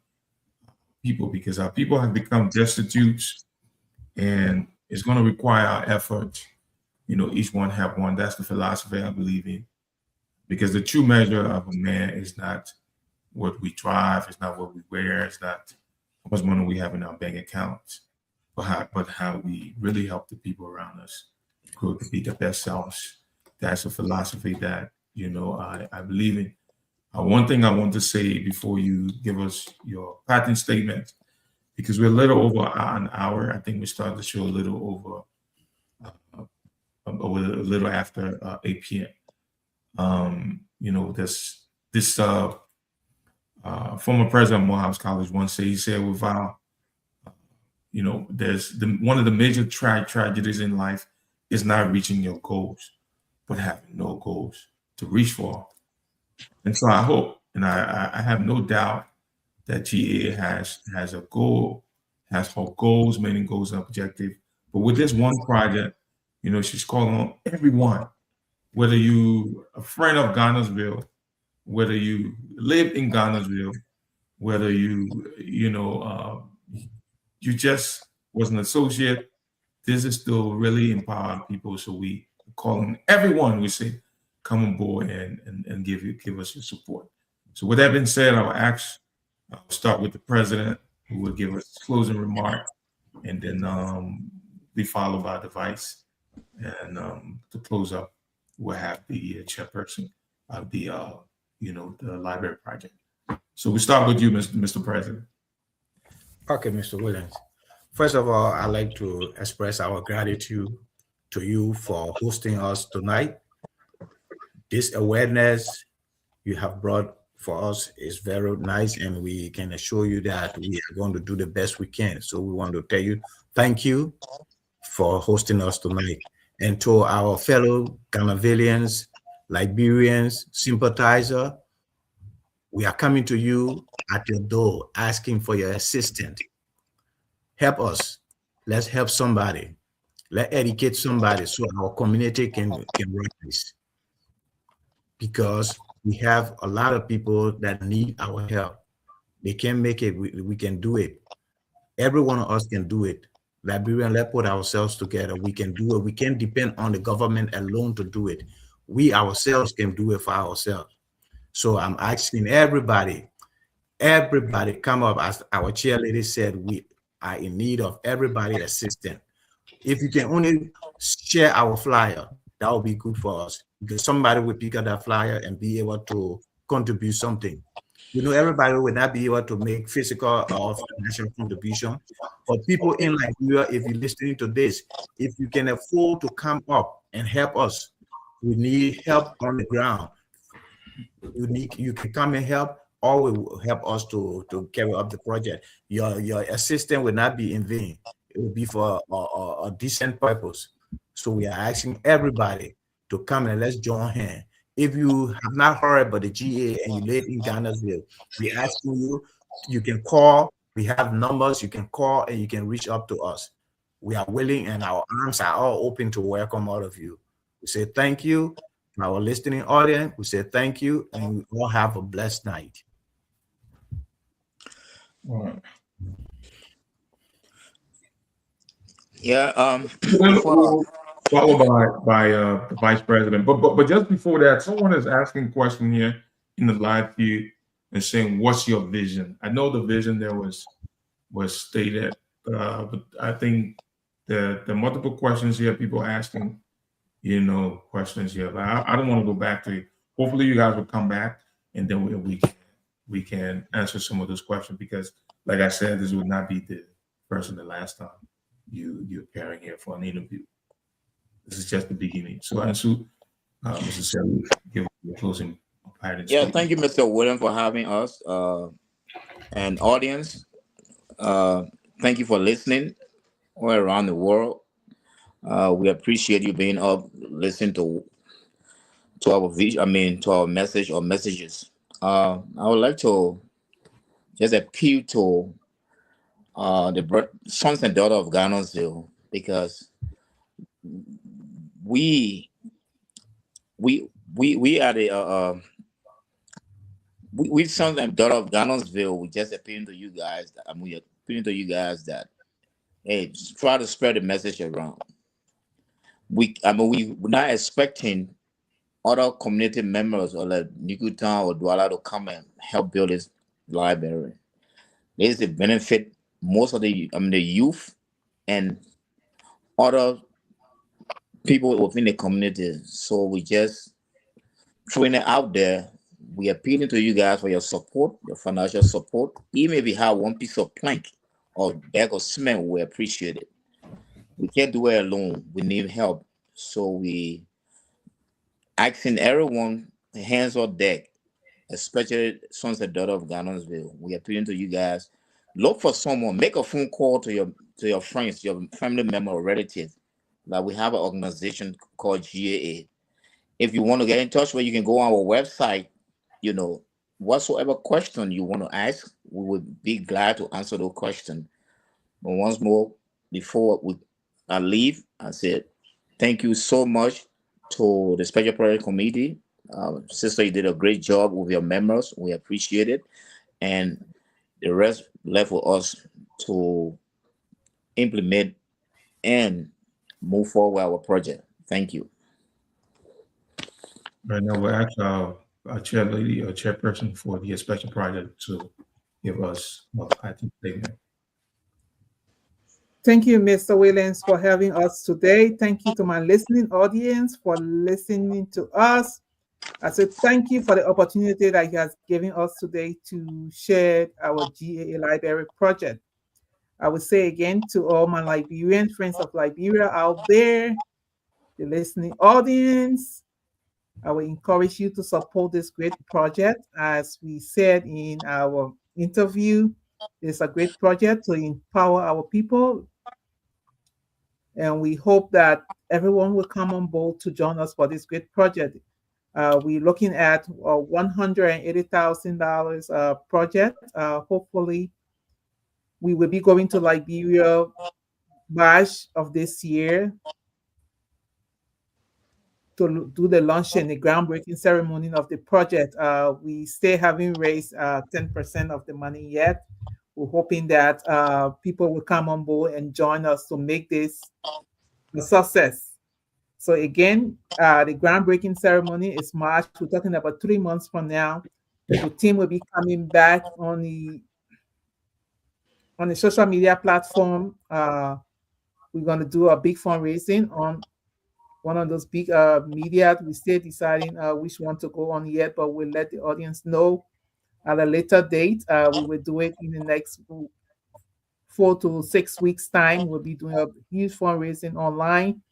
people, because our people have become destitute, and it's going to require our effort. Each one have one. That's the philosophy I believe in, because the true measure of a man is not what we drive, it's not what we wear, it's not how much money we have in our bank accounts, but how we really help the people around us grow to be the best selves. That's a philosophy that I believe in. One thing I want to say before you give us your patent statement, because we're a little over an hour. I think we started the show a little after 8 p.m. This former president of Morehouse College once said, he said, without, there's one of the major tragedies in life is not reaching your goals, but having no goals to reach for. And so I hope, and I have no doubt that GAA has a goal, has her goals, many goals and objectives. But with this one project, she's calling on everyone, whether you a friend of Gardnersville, whether you live in Gardnersville, whether you just was an associate, this is still really empowering people. So we call on everyone. We say, come on board and give us your support. So with that being said, I'll start with the president, who will give us a closing remark, and then be followed by the vice. And to close up, we'll have the chairperson of the library project. So we start with you, Mr. President. Okay, Mr. Williams. First of all, I'd like to express our gratitude to you for hosting us tonight. This awareness you have brought for us is very nice, and we can assure you that we are going to do the best we can. So we want to tell you thank you for hosting us tonight. And to our fellow Gardnersvillians, Liberians, sympathizer, we are coming to you at your door asking for your assistance. Help us. Let's help somebody. Let's educate somebody so our community can rise. Because we have a lot of people that need our help. They can't make it. We can do it. Every one of us can do it. Liberian, let's put ourselves together. We can do it. We can't depend on the government alone to do it. We ourselves can do it for ourselves. So I'm asking everybody come up. As our chair lady said, we are in need of everybody's assistance. If you can only share our flyer, that would be good for us, because somebody will pick up that flyer and be able to contribute something. Everybody will not be able to make physical or financial contribution. But people in Liberia, if you're listening to this, if you can afford to come up and help us, we need help on the ground. You can come and help, or will help us to carry up the project. Your assistance will not be in vain. It will be for a decent purpose. So we are asking everybody to come and let's join hands. If you have not heard about the GA and you live in Gardnersville, we asking you can call. We have numbers. You can call and you can reach up to us. We are willing, and our arms are all open to welcome all of you. We say thank you to our listening audience. We say thank you, and we all have a blessed night. All right. Yeah. Followed by the vice president. But just before that, someone is asking a question here in the live feed and saying, "What's your vision?" I know the vision there was stated, but I think the multiple questions here, people asking, questions here. But I don't want to go back to it. Hopefully, you guys will come back, and then we can answer some of those questions, because, like I said, this would not be the first and the last time you're appearing here for an interview. This is just the beginning. So, Ansu, Mr. Sirleaf, give a closing parting Yeah, statement. thank you, Mr. Williams, for having us. And audience, thank you for listening all around the world. We appreciate you being up, listening to our vision. To our message or messages. I would like to just appeal to the sons and daughters of Gardnersville, because we are the we sons and daughters of Gardnersville. We just appealing to you guys. We are appealing to you guys that, hey, try to spread the message around. We're not expecting other community members or like Nikutan or Douala to come and help build this library. This is the benefit most of the youth and other people within the community. So we just throwing it out there. We appealing to you guys for your support, your financial support. Even if you have one piece of plank or bag of cement, we appreciate it. We can't do it alone. We need help. So we asking everyone, hands on deck, especially sons and daughters of Gardnersville. We appealing to you guys. Look for someone. Make a phone call to your friends, your family member or relatives. Like, we have an organization called GAA. If you want to get in touch with, you can go on our website. Whatsoever question you want to ask, we would be glad to answer those questions. But once more, before I leave, I said thank you so much to the Special Project Committee. Sister, you did a great job with your members. We appreciate it. And the rest left for us to implement and move forward our project. Thank you. Right now, we'll ask our chair lady or chairperson for the special project to give us a I.T. statement. Thank you, Mr. Williams, for having us today. Thank you to my listening audience for listening to us. I said thank you for the opportunity that he has given us today to share our GAA Library Project. I would say again to all my Liberian friends of Liberia out there, the listening audience, I will encourage you to support this great project. As we said in our interview, it's a great project to empower our people. And we hope that everyone will come on board to join us for this great project. We're looking at a $180,000 project. Hopefully, we will be going to Liberia March of this year to do the launch and the groundbreaking ceremony of the project. We still haven't raised 10% of the money yet. We're hoping that people will come on board and join us to make this a success. So again, the groundbreaking ceremony is March. We're talking about 3 months from now. The team will be coming back on the social media platform. We're going to do a big fundraising on one of those big media. We're still deciding which one to go on yet, but we'll let the audience know at a later date. We will do it in the next 4 to 6 weeks' time. We'll be doing a huge fundraising online.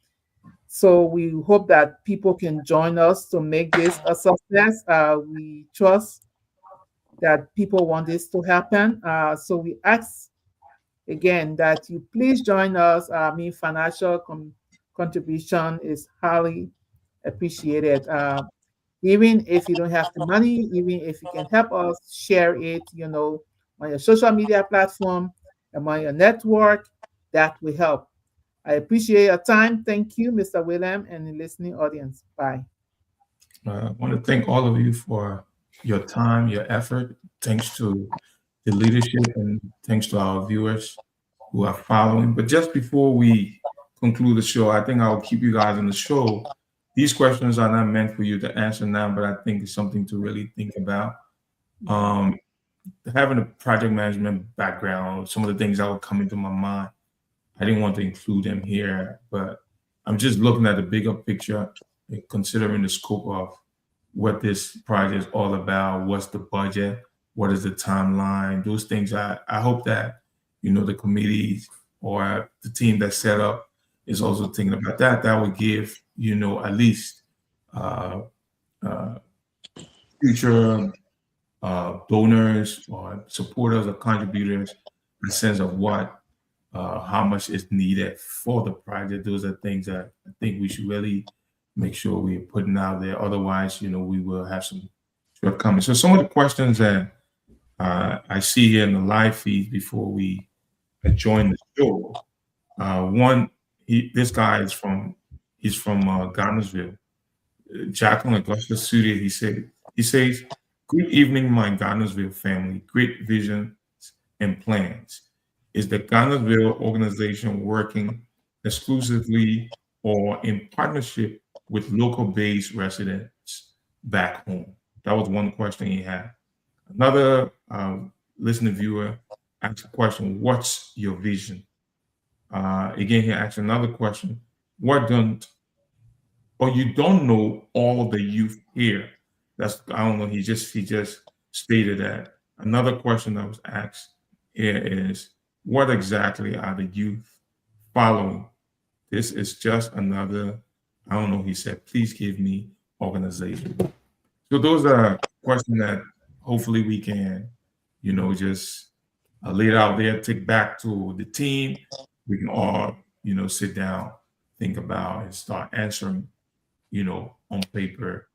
So we hope that people can join us to make this a success. We trust that people want this to happen. So we ask again that you please join us. Financial contribution is highly appreciated. Even if you don't have the money, even if you can help us share it, on your social media platform, among your network, that will help. I appreciate your time. Thank you, Mr. William, and the listening audience. Bye. I want to thank all of you for your time, your effort. Thanks to the leadership and thanks to our viewers who are following. But just before we conclude the show, I think I'll keep you guys in the show. These questions are not meant for you to answer now, but I think it's something to really think about. Having a project management background, some of the things that would come into my mind, I didn't want to include them here, but I'm just looking at the bigger picture, considering the scope of what this project is all about, what's the budget, what is the timeline, those things. I hope that, the committees or the team that's set up is also thinking about that. That would give, at least future donors or supporters or contributors a sense of how much is needed for the project. Those are things that I think we should really make sure we're putting out there. Otherwise, we will have some shortcomings. So some of the questions that I see here in the live feed before we join the show. One, this guy is from Gardnersville. Jacqueline Augusta Studio, he says, "Good evening, my Gardnersville family. Great visions and plans. Is the Gardnersville organization working exclusively or in partnership with local-based residents back home?" That was one question he had. Another listener viewer asked a question, "What's your vision?" Again, he asked another question, you don't know all the youth here. I don't know, he just stated that. Another question that was asked here is, what exactly are the youth following? This is just another, I don't know, he said, please give me organization. So those are questions that hopefully we can, just lay it out there, take back to the team. We can all, sit down, think about and start answering, on paper,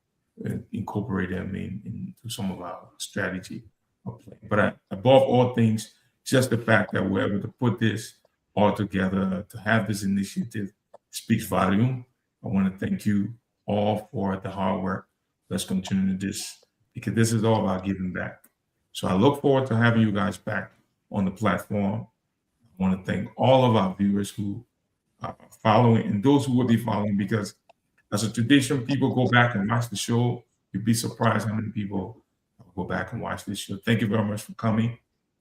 incorporate them into some of our strategy of play. But above all things, just the fact that we're able to put this all together, to have this initiative speaks volume. I want to thank you all for the hard work. Let's continue this, because this is all about giving back. So I look forward to having you guys back on the platform. I want to thank all of our viewers who are following and those who will be following, because as a tradition, people go back and watch the show. You'd be surprised how many people go back and watch this show. Thank you very much for coming.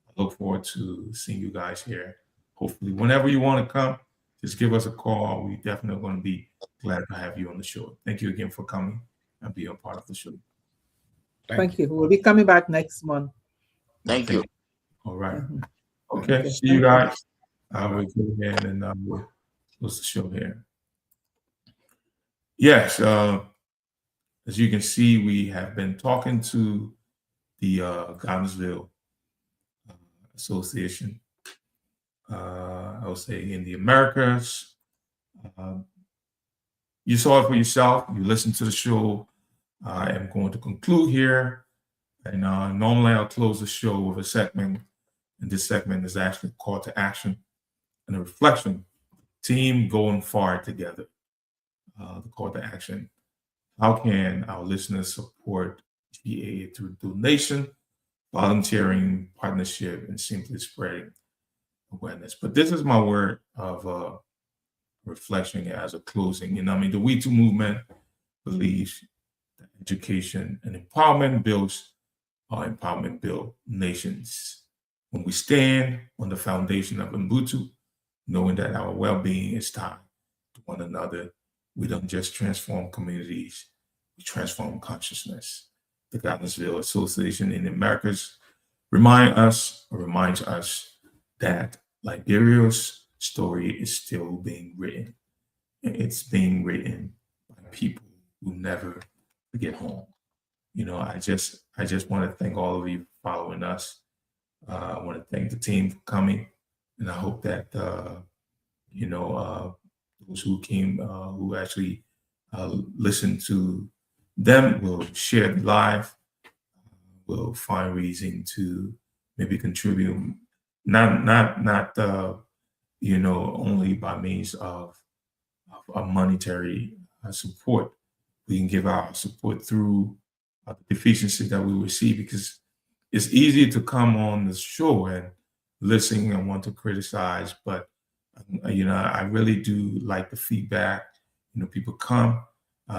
I look forward to seeing you guys here. Hopefully, whenever you want to come, just give us a call. We definitely going to be glad to have you on the show. Thank you again for coming and being a part of the show. Thank you. We'll be coming back next month. Thank you. All right. Okay. See you guys. We'll go ahead and we'll close the show here. Yes. As you can see, we have been talking to the Gardnersville Association. I would say in the Americas. You saw it for yourself. You listened to the show. I am going to conclude here. And normally I'll close the show with a segment. And this segment is actually a call to action and a reflection. Team going far together. The call to action. How can our listeners support GAA through donation, volunteering, partnership, and simply spreading awareness? But this is my word of reflection as a closing. I mean, the We2r movement believes that education and empowerment builds nations. When we stand on the foundation of Ubuntu, knowing that our well-being is tied to one another, we don't just transform communities, we transform consciousness. The Gardnersville Association in the Americas reminds us that Liberia's story is still being written. And it's being written by people who never forget home. I just want to thank all of you for following us. I want to thank the team for coming. And I hope that, those who came, who actually listened to them will share it live, will find reason to maybe contribute, not only by means of a monetary support. We can give our support through the deficiency that we receive, because it's easy to come on the show and listen and want to criticize, but I really do like the feedback. People come,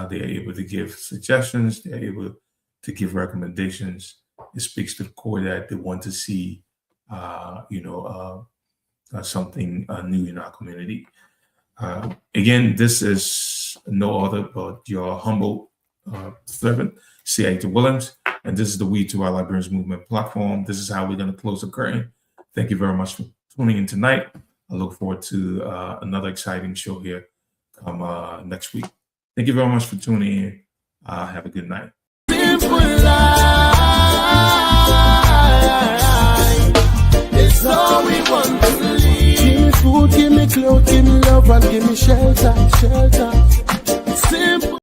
they're able to give suggestions, they're able to give recommendations. It speaks to the core that they want to see, something new in our community. Again, this is no other but your humble servant, Ayiti Williams, and this is the We2r Liberians Movement platform. This is how we're going to close the curtain. Thank you very much for tuning in tonight. I look forward to another exciting show here come next week. Thank you very much for tuning in. Have a good night. Simple life. It's all we want to live. Give me food, give me clothes, give me love, and give me shelter. Simple.